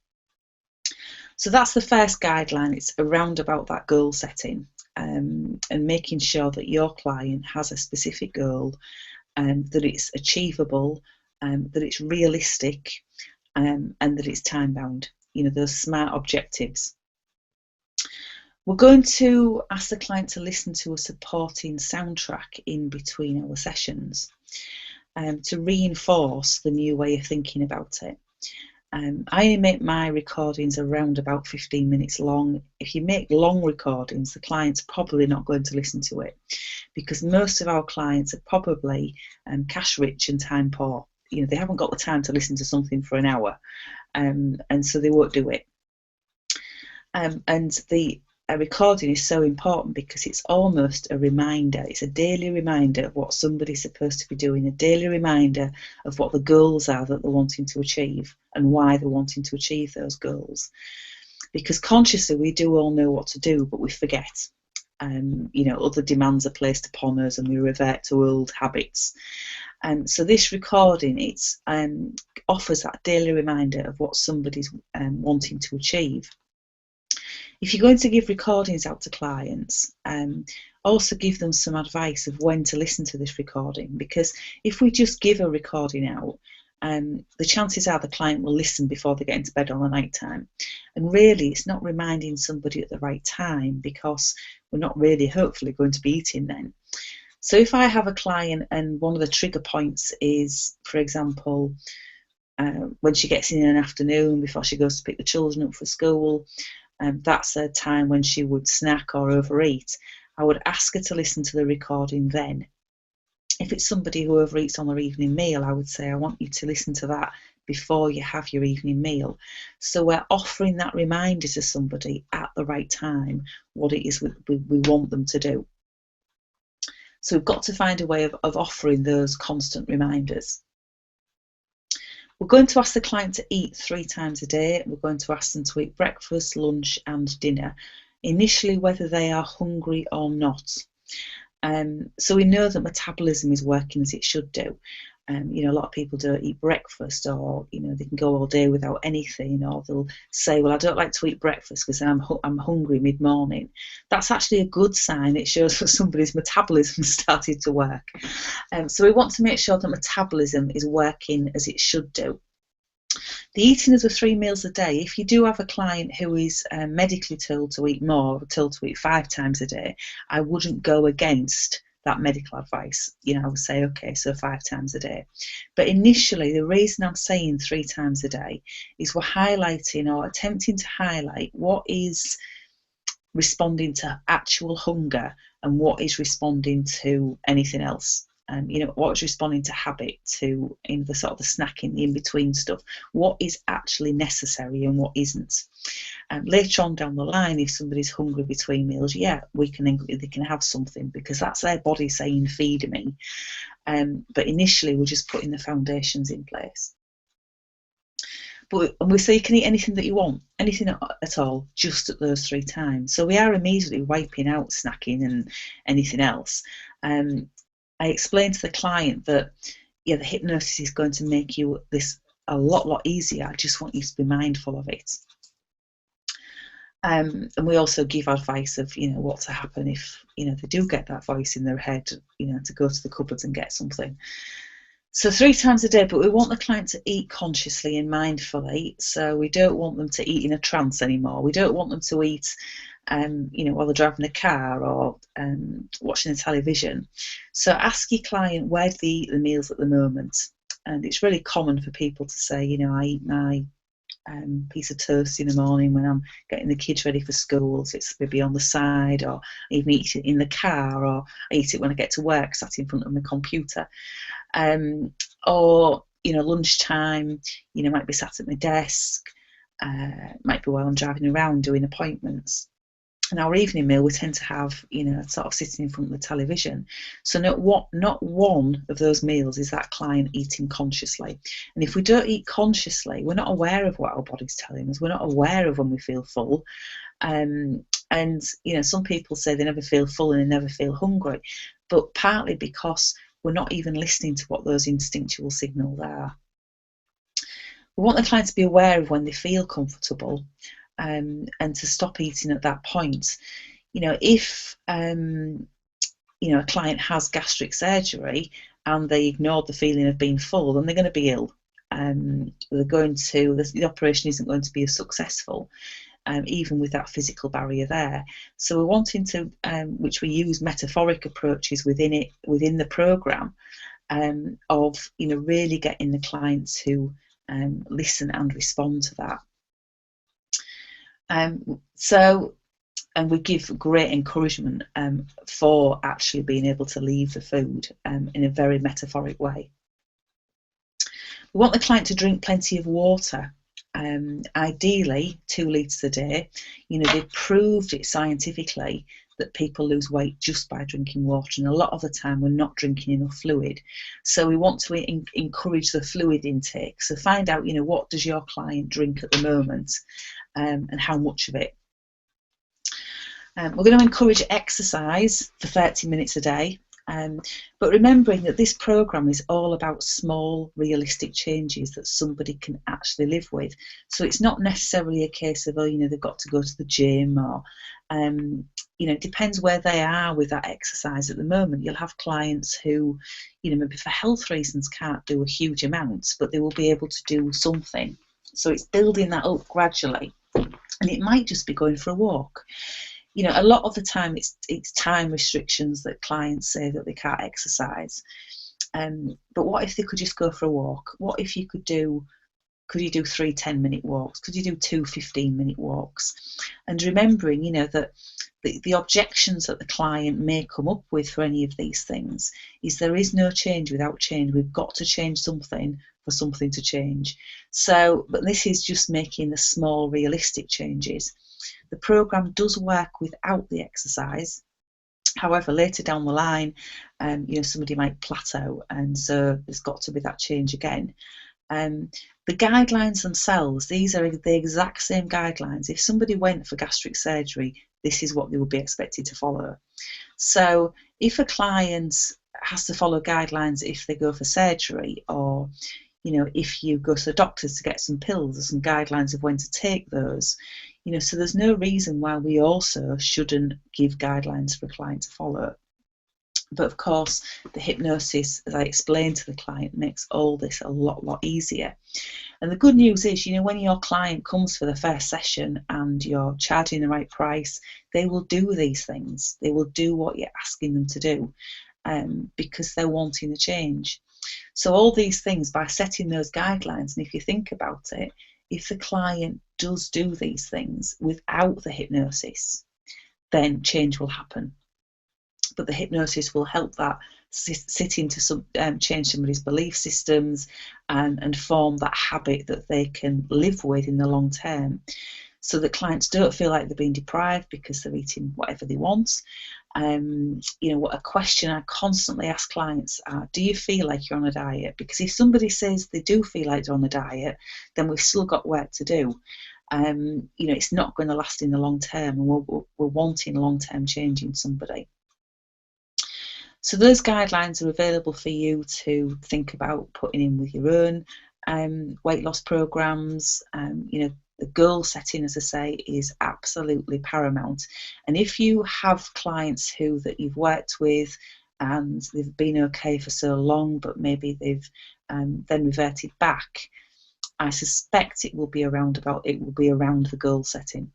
So that's the first guideline. It's around about that goal setting, and making sure that your client has a specific goal, that it's achievable, that it's realistic, and that it's time bound. Those SMART objectives. We're going to ask the client to listen to a supporting soundtrack in between our sessions, to reinforce the new way of thinking about it. I make my recordings around about 15 minutes long. If you make long recordings, the client's probably not going to listen to it, because most of our clients are probably cash rich and time poor. They haven't got the time to listen to something for an hour, and so they won't do it. And the recording is so important because it's almost a reminder. It's a daily reminder of what somebody's supposed to be doing, a daily reminder of what the goals are that they're wanting to achieve and why they're wanting to achieve those goals. Because consciously we do all know what to do, but we forget. Other demands are placed upon us and we revert to old habits. So this recording, offers that daily reminder of what somebody's wanting to achieve. If you're going to give recordings out to clients, also give them some advice of when to listen to this recording, because if we just give a recording out, the chances are the client will listen before they get into bed on the night time. And really, it's not reminding somebody at the right time, because we're not really, hopefully, going to be eating then. So if I have a client and one of the trigger points is, for example, when she gets in an afternoon before she goes to pick the children up for school, that's a time when she would snack or overeat, I would ask her to listen to the recording then. If it's somebody who overeats on their evening meal, I would say, I want you to listen to that before you have your evening meal. So we're offering that reminder to somebody at the right time, what it is we want them to do. So we've got to find a way of offering those constant reminders. We're going to ask the client to eat 3 times a day. We're going to ask them to eat breakfast, lunch and dinner, initially whether they are hungry or not. So we know that metabolism is working as it should do. A lot of people don't eat breakfast, or they can go all day without anything, or they'll say, well, I don't like to eat breakfast because I'm hungry mid-morning. That's actually a good sign. It shows that somebody's metabolism started to work. So we want to make sure that metabolism is working as it should do. The eating of the 3 meals a day, if you do have a client who is medically told to eat more, or told to eat 5 times a day, I wouldn't go against that medical advice. I would say, okay, so 5 times a day. But initially, the reason I'm saying 3 times a day is we're highlighting, or attempting to highlight, what is responding to actual hunger and what is responding to anything else. What is responding to habit, to the sort of the snacking, the in-between stuff. What is actually necessary and what isn't. Later on down the line, if somebody's hungry between meals, yeah, they can have something, because that's their body saying, feed me. But initially, we're just putting the foundations in place. But we say you can eat anything that you want, anything at all, just at those 3 times. So we are immediately wiping out snacking and anything else. I explained to the client that, yeah, the hypnosis is going to make you this a lot easier. I just want you to be mindful of it. And we also give advice of, what to happen if, they do get that voice in their head, to go to the cupboards and get something. So 3 times a day, but we want the client to eat consciously and mindfully. So we don't want them to eat in a trance anymore. We don't want them to eat while they're driving a car or watching the television. So ask your client where they eat the meals at the moment. And it's really common for people to say, I eat my piece of toast in the morning when I'm getting the kids ready for school. So it's maybe on the side, or I even eat it in the car, or I eat it when I get to work, sat in front of my computer. Or lunchtime, might be sat at my desk, might be while I'm driving around doing appointments. And our evening meal, we tend to have, sort of sitting in front of the television. So not one of those meals is that client eating consciously. And if we don't eat consciously, we're not aware of what our body's telling us. We're not aware of when we feel full. And some people say they never feel full and they never feel hungry, but partly because we're not even listening to what those instinctual signals are. We want the client to be aware of when they feel comfortable. And to stop eating at that point. If a client has gastric surgery and they ignored the feeling of being full, then they're going to be ill. The operation isn't going to be as successful, even with that physical barrier there. So we're wanting to, which we use metaphoric approaches within the program, of really getting the client to listen and respond to that. And we give great encouragement for actually being able to leave the food in a very metaphoric way. We want the client to drink plenty of water. Ideally 2 litres a day. You know, they've proved it scientifically that people lose weight just by drinking water, and a lot of the time we're not drinking enough fluid. So we want to encourage the fluid intake. So find out, you know, what does your client drink at the moment, and how much of it. We're going to encourage exercise for 30 minutes a day. But remembering that this programme is all about small, realistic changes that somebody can actually live with. So it's not necessarily a case of, oh, you know, they've got to go to the gym, or, you know, it depends where they are with that exercise at the moment. You'll have clients who, you know, maybe for health reasons can't do a huge amount, but they will be able to do something. So it's building that up gradually. And it might just be going for a walk. You know, a lot of the time it's time restrictions that clients say that they can't exercise. But what if they could just go for a walk? What if you could you do 3 10-minute walks? Could you do 2 15-minute walks? And remembering, you know, that the objections that the client may come up with for any of these things is there is no change without change. We've got to change something for something to change. So, but this is just making the small, realistic changes. The programme does work without the exercise. However, later down the line, you know, somebody might plateau, and so there's got to be that change again. The guidelines themselves, these are the exact same guidelines. If somebody went for gastric surgery, this is what they would be expected to follow. So if a client has to follow guidelines if they go for surgery, or, you know, if you go to the doctors to get some pills, there's some guidelines of when to take those. You know, so there's no reason why we also shouldn't give guidelines for a client to follow. But of course, the hypnosis, as I explained to the client, makes all this a lot easier. And the good news is, you know, when your client comes for the first session and you're charging the right price, they will do these things. They will do what you're asking them to do, because they're wanting the change. So all these things, by setting those guidelines, and if you think about it, if the client does do these things without the hypnosis, then change will happen. But the hypnosis will help that sit into change somebody's belief systems and form that habit that they can live with in the long term, so that clients don't feel like they're being deprived because they're eating whatever they want. You know, what a question I constantly ask clients are, do you feel like you're on a diet? Because if somebody says they do feel like they're on a diet, then we've still got work to do. You know, it's not going to last in the long term, and we're wanting long-term change in somebody. So those guidelines are available for you to think about putting in with your own weight loss programs. You know, the goal setting, as I say, is absolutely paramount. And if you have clients that you've worked with and they've been okay for so long, but maybe they've then reverted back, I suspect it will be around the goal setting,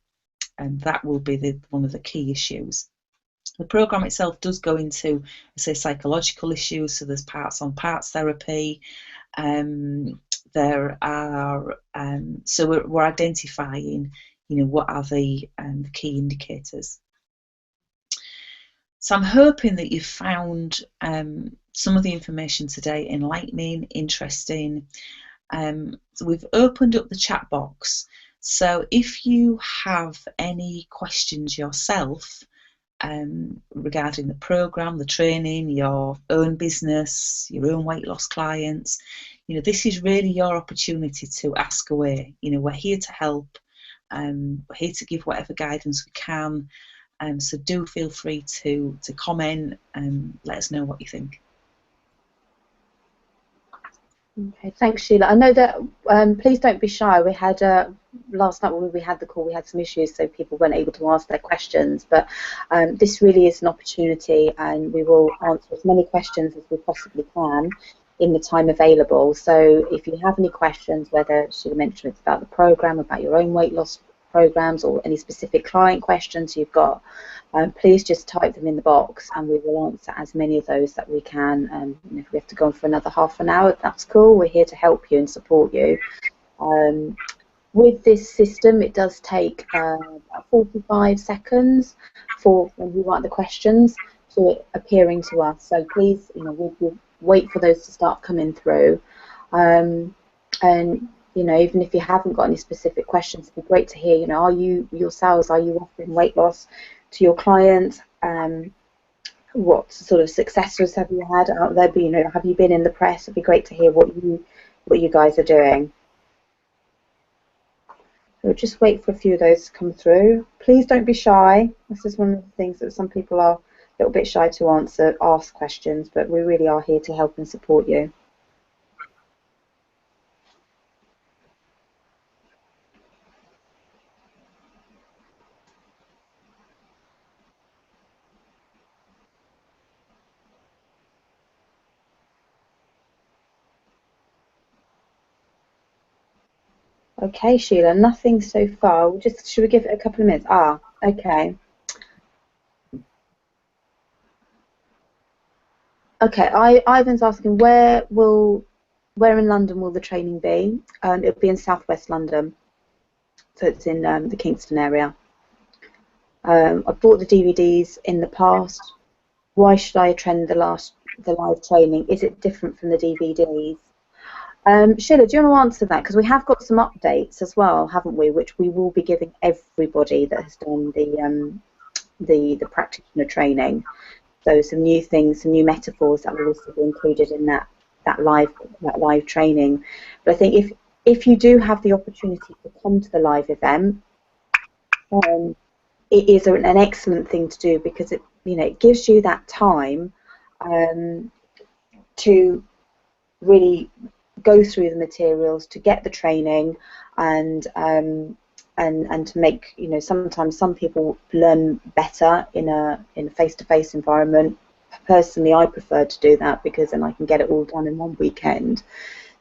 and that will be one of the key issues. The programme itself does go into, say, psychological issues, so there's parts on parts therapy. There are, so we're identifying, you know, what are the key indicators. So I'm hoping that you've found some of the information today enlightening, interesting. So we've opened up the chat box. So if you have any questions yourself, regarding the programme, the training, your own business, your own weight loss clients, you know, this is really your opportunity to ask away. You know, we're here to help, we're here to give whatever guidance we can, so do feel free to comment and let us know what you think. Okay, thanks, Sheila. I know that, please don't be shy. We had, last night when we had the call, we had some issues, so people weren't able to ask their questions, but this really is an opportunity, and we will answer as many questions as we possibly can in the time available. So if you have any questions, whether Sheila mentioned it's about the programme, about your own weight loss programs, or any specific client questions you've got, please just type them in the box and we will answer as many of those that we can. And if we have to go on for another half an hour, that's cool. We're here to help you and support you. With this system, it does take about 45 seconds for when you write the questions to it appearing to us. So please, you know, we'll wait for those to start coming through. And you know, even if you haven't got any specific questions, it'd be great to hear, you know, are you offering weight loss to your clients? What sort of successes have you had out there? But, you know, have you been in the press? It'd be great to hear what you guys are doing. So just wait for a few of those to come through. Please don't be shy. This is one of the things that some people are a little bit shy to ask questions, but we really are here to help and support you. Okay, Sheila, nothing so far. Should we give it a couple of minutes? Ah, okay. Okay, Ivan's asking where in London will the training be? It'll be in Southwest London, so it's in the Kingston area. I bought the DVDs in the past. Why should I attend the live training? Is it different from the DVDs? Sheila, do you want to answer that? Because we have got some updates as well, haven't we? Which we will be giving everybody that has done the practitioner training. So some new things, some new metaphors that will also be included in that live training. But I think if you do have the opportunity to come to the live event, it is an excellent thing to do, because it gives you that time to really go through the materials, to get the training, and to make, sometimes some people learn better in a face-to-face environment. Personally, I prefer to do that, because then I can get it all done in one weekend.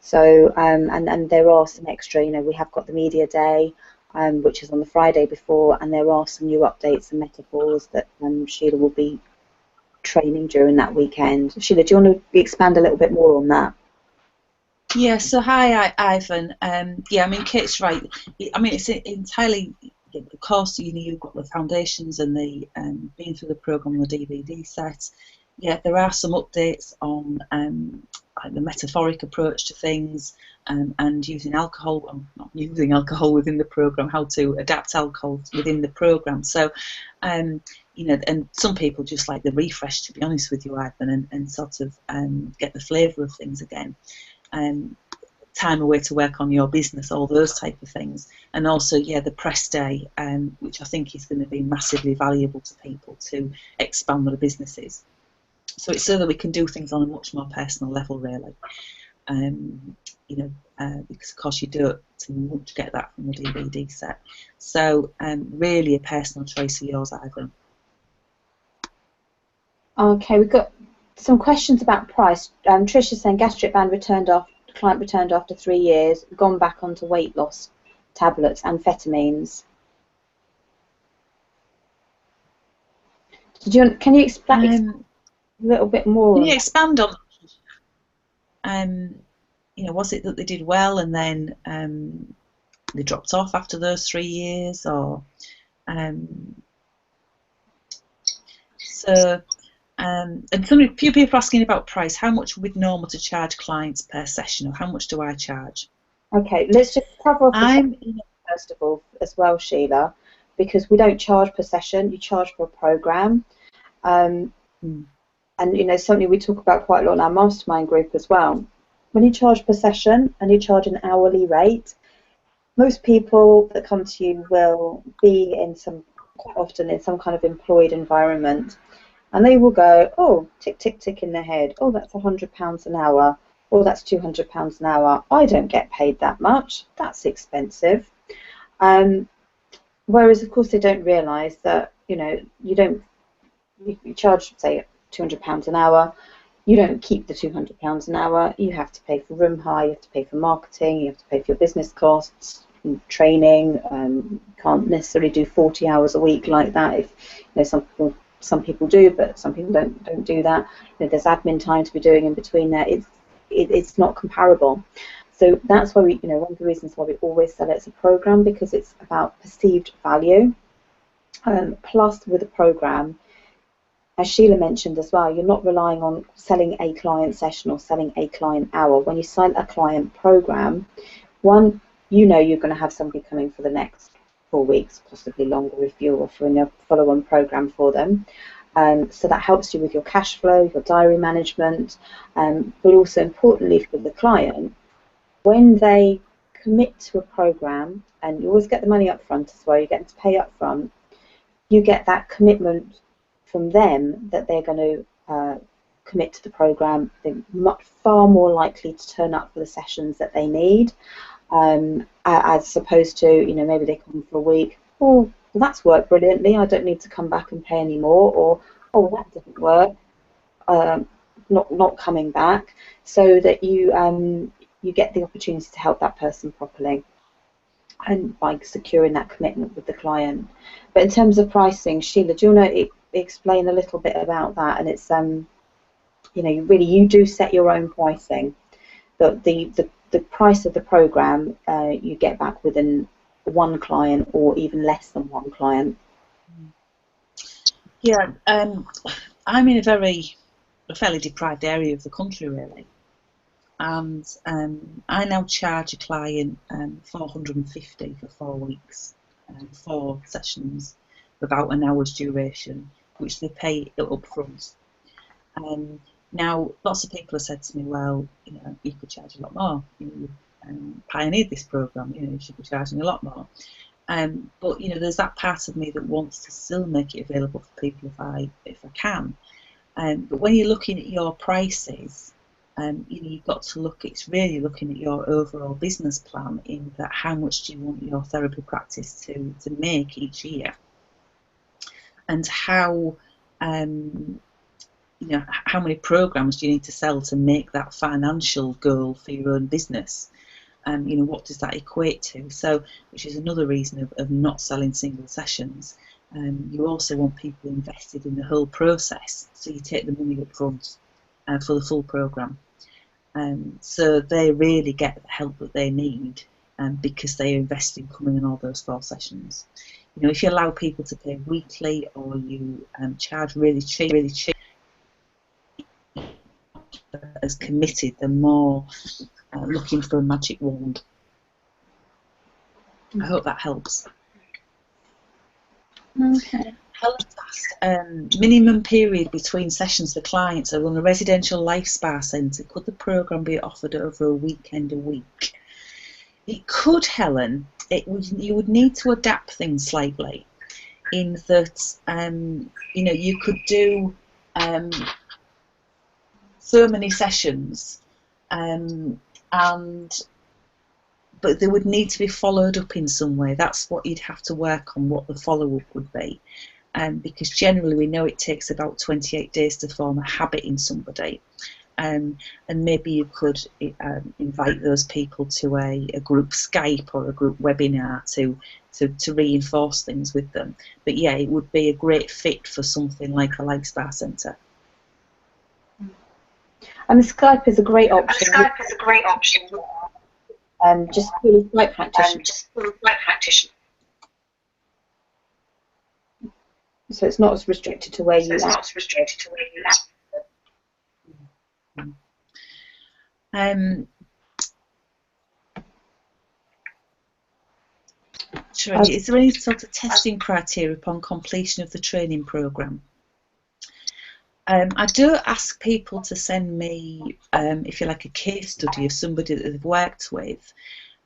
So and there are some extra, we have got the media day, which is on the Friday before, and there are some new updates and metaphors that Sheila will be training during that weekend. Sheila, do you want to expand a little bit more on that? Yeah, so hi, Ivan. Yeah, I mean, Kate's right. I mean, it's entirely, of course, you've got the foundations and the being through the programme on the DVD set. Yeah, there are some updates on like the metaphoric approach to things, and using alcohol, not using alcohol within the programme, how to adapt alcohol within the programme. So, and some people just like the refresh, to be honest with you, Ivan, and sort of get the flavour of things again. Time away to work on your business, all those type of things. And also, yeah, the press day, which I think is going to be massively valuable to people to expand their businesses. So it's so that we can do things on a much more personal level, really. Because of course you don't much get that from the DVD set. So really a personal choice of yours, Ivan. Okay, we've got some questions about price. Trish is saying gastric band client returned after 3 years, gone back onto weight loss tablets, amphetamines. Can you explain a little bit more? Can you expand on? Was it that they did well and then they dropped off after those 3 years, or so? And few people are asking about price. How much would normal to charge clients per session, or how much do I charge? Okay, let's just cover off first of all as well, Sheila, because we don't charge per session. You charge for a program, and something we talk about quite a lot in our mastermind group as well. When you charge per session and you charge an hourly rate, most people that come to you will be quite often in some kind of employed environment. And they will go, oh, tick, tick, tick in their head. Oh, that's £100 an hour. Oh, that's £200 an hour. I don't get paid that much. That's expensive. Whereas, of course, they don't realise that, you charge, say, £200 an hour. You don't keep the £200 an hour. You have to pay for room hire. You have to pay for marketing. You have to pay for your business costs, training. You can't necessarily do 40 hours a week like that. If some people do, but some people don't do that. There's admin time to be doing in between there. It's not comparable. So that's why one of the reasons why we always sell it as a program, because it's about perceived value. Plus, with a program, as Sheila mentioned as well, you're not relying on selling a client session or selling a client hour. When you sell a client program, One, you know you're going to have somebody coming for the next 4 weeks, possibly longer if you're offering a follow-on program for them. So that helps you with your cash flow, your diary management, but also importantly for the client, when they commit to a program, and you always get the money up front as well, you get them to pay up front, you get that commitment from them that they're going to commit to the program. They're far more likely to turn up for the sessions that they need, as opposed to, you know, maybe they come for a week, oh, well, that's worked brilliantly, I don't need to come back and pay any more, or oh, that didn't work, not coming back, so that you get the opportunity to help that person properly, and by securing that commitment with the client. But in terms of pricing, Sheila, do you want to explain a little bit about that? And it's you know, you do set your own pricing, but the price of the program you get back within one client or even less than one client. Yeah, I'm in a fairly deprived area of the country, really, and I now charge a client $450 for 4 weeks, 4 sessions of about an hour's duration, which they pay up front. Now, lots of people have said to me, well, you know, you could charge a lot more. You know, you pioneered this program. You know, you should be charging a lot more. But you know, there's that part of me that wants to still make it available for people if I can. But when you're looking at your prices, you know, you've got to look. It's really looking at your overall business plan. In that, how much do you want your therapy practice to make each year, and how you know, how many programs do you need to sell to make that financial goal for your own business? You know, what does that equate to? So, which is another reason of not selling single sessions. You also want people invested in the whole process, so you take the money up front for the full program. So they really get the help that they need because they invest in coming in all those 4 sessions. You know, if you allow people to pay weekly, or you charge really cheap, as committed, they're more looking for a magic wand. I hope that helps. Okay. Helen's asked, minimum period between sessions for clients who run a residential life spa centre. Could the programme be offered over a weekend a week? It could, Helen. You would need to adapt things slightly, in that you know, you could do so many sessions, but they would need to be followed up in some way. That's what you'd have to work on, what the follow-up would be. Because generally we know it takes about 28 days to form a habit in somebody. And maybe you could invite those people to a group Skype or a group webinar to reinforce things with them. But yeah, it would be a great fit for something like a Life Spa Centre. And Skype is a great option. Just purely Skype practitioner. So it's not as restricted to where you are. Is there any sort of testing criteria upon completion of the training programme? I do ask people to send me, if you like, a case study of somebody that they've worked with.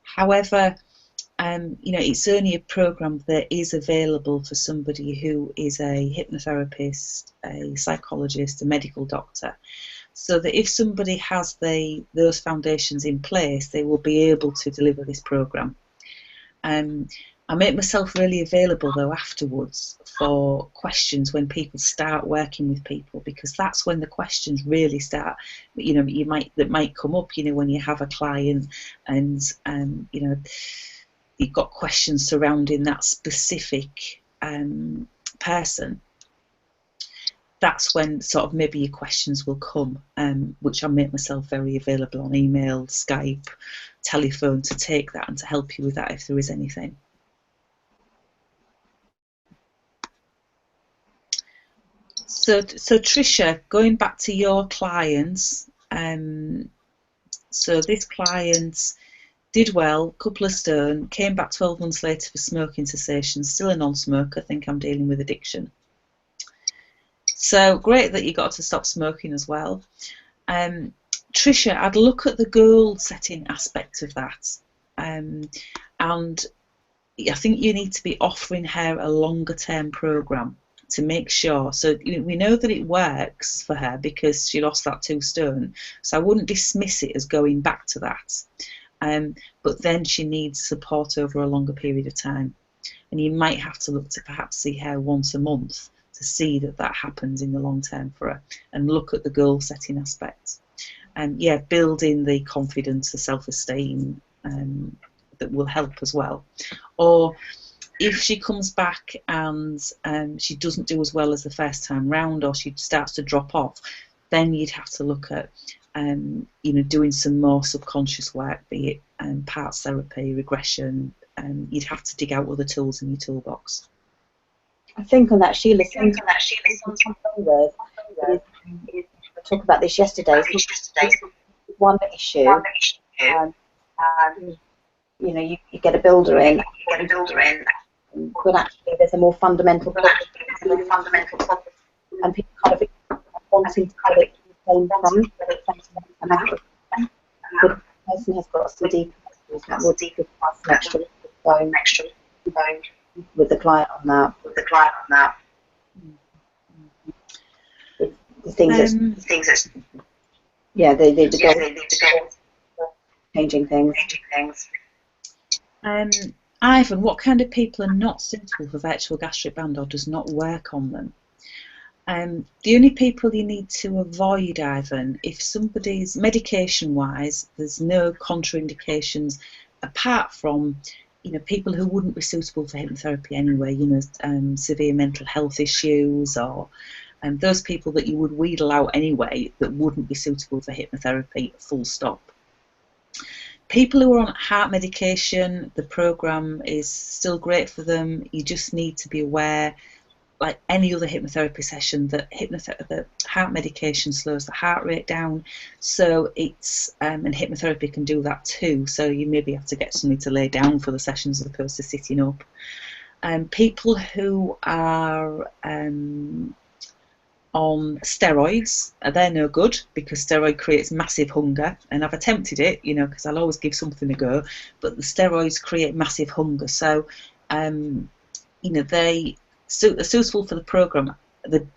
However, you know, it's only a programme that is available for somebody who is a hypnotherapist, a psychologist, a medical doctor, so that if somebody has those foundations in place, they will be able to deliver this programme. I make myself really available though afterwards for questions when people start working with people, because that's when the questions really start. You know, that might come up. You know, when you have a client and you know, you've got questions surrounding that specific person. That's when sort of maybe your questions will come, which I make myself very available on email, Skype, telephone, to take that and to help you with that if there is anything. So Tricia, going back to your clients, so this client did well, couple of stone, came back 12 months later for smoking cessation, still a non-smoker, think I'm dealing with addiction. So great that you got to stop smoking as well. Tricia, I'd look at the goal setting aspect of that. And I think you need to be offering her a longer term programme to make sure. So we know that it works for her because she lost that 2 stone. So I wouldn't dismiss it as going back to that. But then she needs support over a longer period of time. And you might have to look to perhaps see her once a month to see that that happens in the long term for her, and look at the goal setting aspect. And yeah, building the confidence, the self-esteem that will help as well. Or if she comes back and she doesn't do as well as the first time round, or she starts to drop off, then you'd have to look at doing some more subconscious work, be it parts therapy, regression. You'd have to dig out other tools in your toolbox. I think on that, Sheila, we talked about this yesterday. One issue, you get a builder in, but actually there's a more fundamental problem, and people kind of wanting to get it from the person has got some deep issues that will deepen an extra going with the client on that. The things that they need to go changing things. Ivan, what kind of people are not suitable for virtual gastric band or does not work on them? The only people you need to avoid, Ivan, if somebody's medication-wise, there's no contraindications apart from people who wouldn't be suitable for hypnotherapy anyway, severe mental health issues, or those people that you would wheedle out anyway that wouldn't be suitable for hypnotherapy, full stop. People who are on heart medication, the program is still great for them. You just need to be aware, like any other hypnotherapy session, that the heart medication slows the heart rate down. So it's and hypnotherapy can do that too. So you maybe have to get somebody to lay down for the sessions as opposed to sitting up. People who are on steroids, they're no good because steroid creates massive hunger, and I've attempted it, because I'll always give something a go, but the steroids create massive hunger. So they are suitable for the program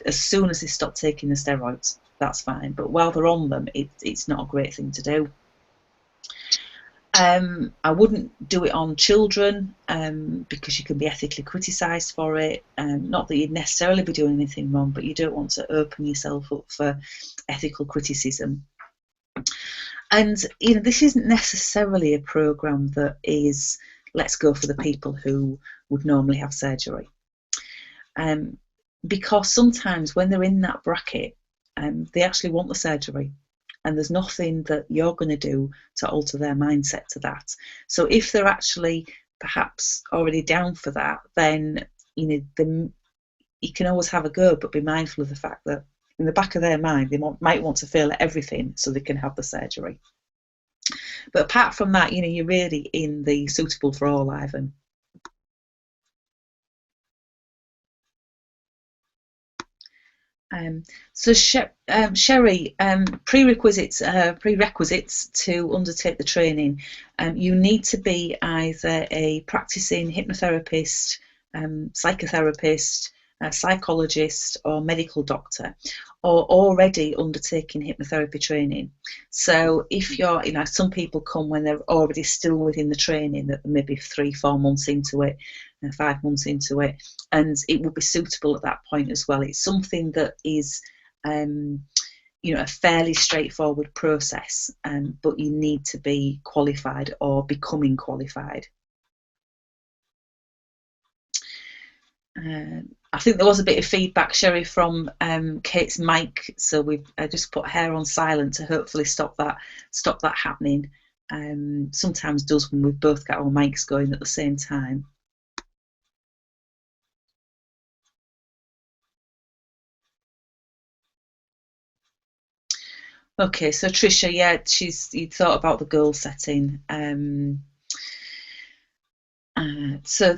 as soon as they stop taking the steroids. That's fine, but while they're on them, it's not a great thing to do. I wouldn't do it on children because you can be ethically criticised for it. Not that you'd necessarily be doing anything wrong, but you don't want to open yourself up for ethical criticism. And this isn't necessarily a programme that is, let's go for the people who would normally have surgery. Because sometimes when they're in that bracket, they actually want the surgery. And there's nothing that you're going to do to alter their mindset to that. So if they're actually perhaps already down for that, then you can always have a go, but be mindful of the fact that in the back of their mind they might want to fail at everything so they can have the surgery. But apart from that, you're really in the suitable for all, Ivan. So Sherry, prerequisites to undertake the training. You need to be either a practicing hypnotherapist, psychotherapist, psychologist, or medical doctor, or already undertaking hypnotherapy training. So if you're, some people come when they're already still within the training, that maybe 3-4 months into it, 5 months into it, and it will be suitable at that point as well. It's something that is a fairly straightforward process, but you need to be qualified or becoming qualified. I think there was a bit of feedback, Sherry, from Kate's mic, so we've just put her on silent to hopefully stop that happening. Sometimes does when we've both got our mics going at the same time. Okay, so Tricia, yeah, you thought about the goal setting. So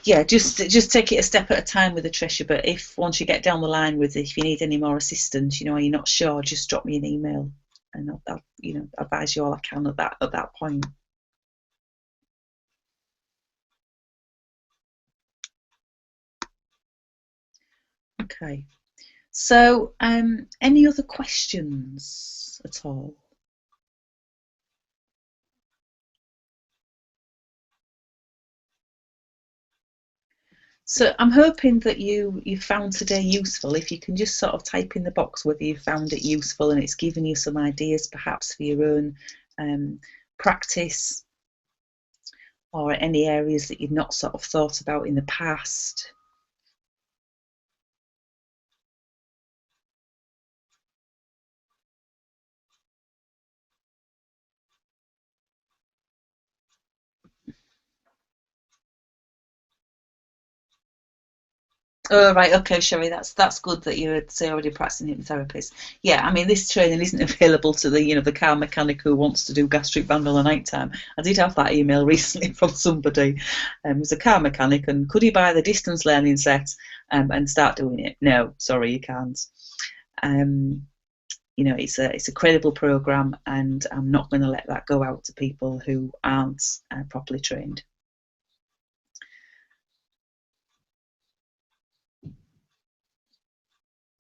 yeah, just take it a step at a time with Tricia. But if once you get down the line with it, if you need any more assistance, you know, you're not sure, just drop me an email, and I'll you know, advise you all I can at that point. Okay. So any other questions at all? So I'm hoping that you found today useful. If you can just sort of type in the box whether you found it useful and it's given you some ideas perhaps for your own practice, or any areas that you've not sort of thought about in the past. Oh right, okay, Sherry, that's good that you're already practicing hypnotherapist. Yeah, I mean this training isn't available to the the car mechanic who wants to do gastric bandol at night time. I did have that email recently from somebody who's a car mechanic, and could he buy the distance learning set and start doing it? No, sorry, you can't. You know, it's a credible program, and I'm not going to let that go out to people who aren't properly trained.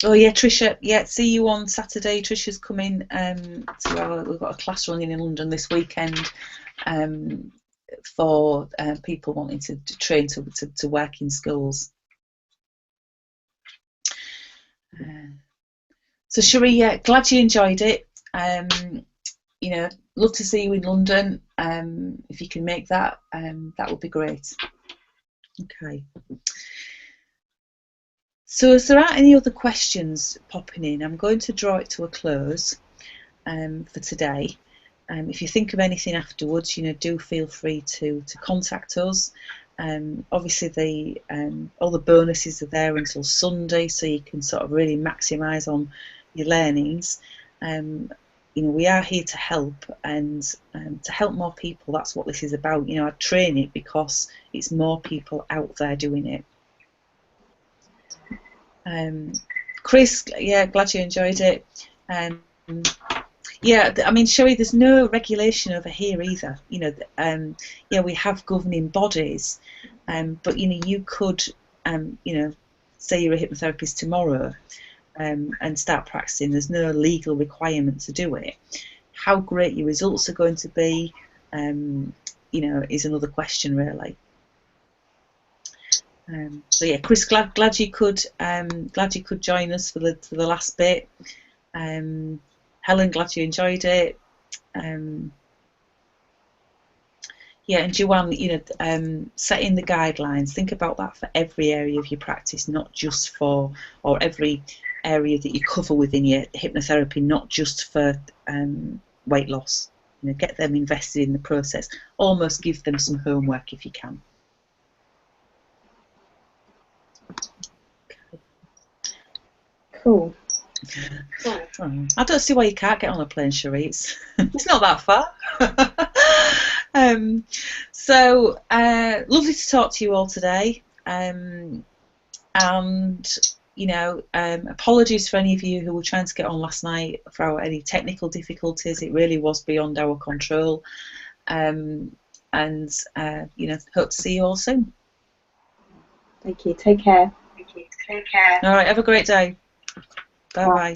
Oh yeah, Tricia. Yeah, see you on Saturday. Tricia's coming. We've got a class running in London this weekend for people wanting to train to work in schools. So Cherie, yeah, glad you enjoyed it. You know, love to see you in London. If you can make that, that would be great. Okay. So if there aren't any other questions popping in, I'm going to draw it to a close for today. If you think of anything afterwards, you know, do feel free to contact us. Obviously, all the bonuses are there until Sunday, so you can sort of really maximise on your learnings. You know, we are here to help, and to help more people. That's what this is about. You know, I train it because it's more people out there doing it. Chris, yeah, glad you enjoyed it. Yeah, I mean, Sherry, there's no regulation over here either. You know, yeah, we have governing bodies, but you know, you could, you know, say you're a hypnotherapist tomorrow, and start practicing. There's no legal requirement to do it. How great your results are going to be, you know, is another question really. So yeah, Chris, glad you could join us for the last bit. Helen, glad you enjoyed it. Yeah, and Joanne, you know, setting the guidelines. Think about that for every area of your practice, not just for, or every area that you cover within your hypnotherapy, not just for weight loss. You know, get them invested in the process. Almost give them some homework if you can. Cool. I don't see why you can't get on a plane, Cherie. It's not that far. So lovely to talk to you all today. And you know, apologies for any of you who were trying to get on last night for any technical difficulties. It really was beyond our control. And you know, hope to see you all soon. Thank you. Take care. All right. Have a great day. Bye bye.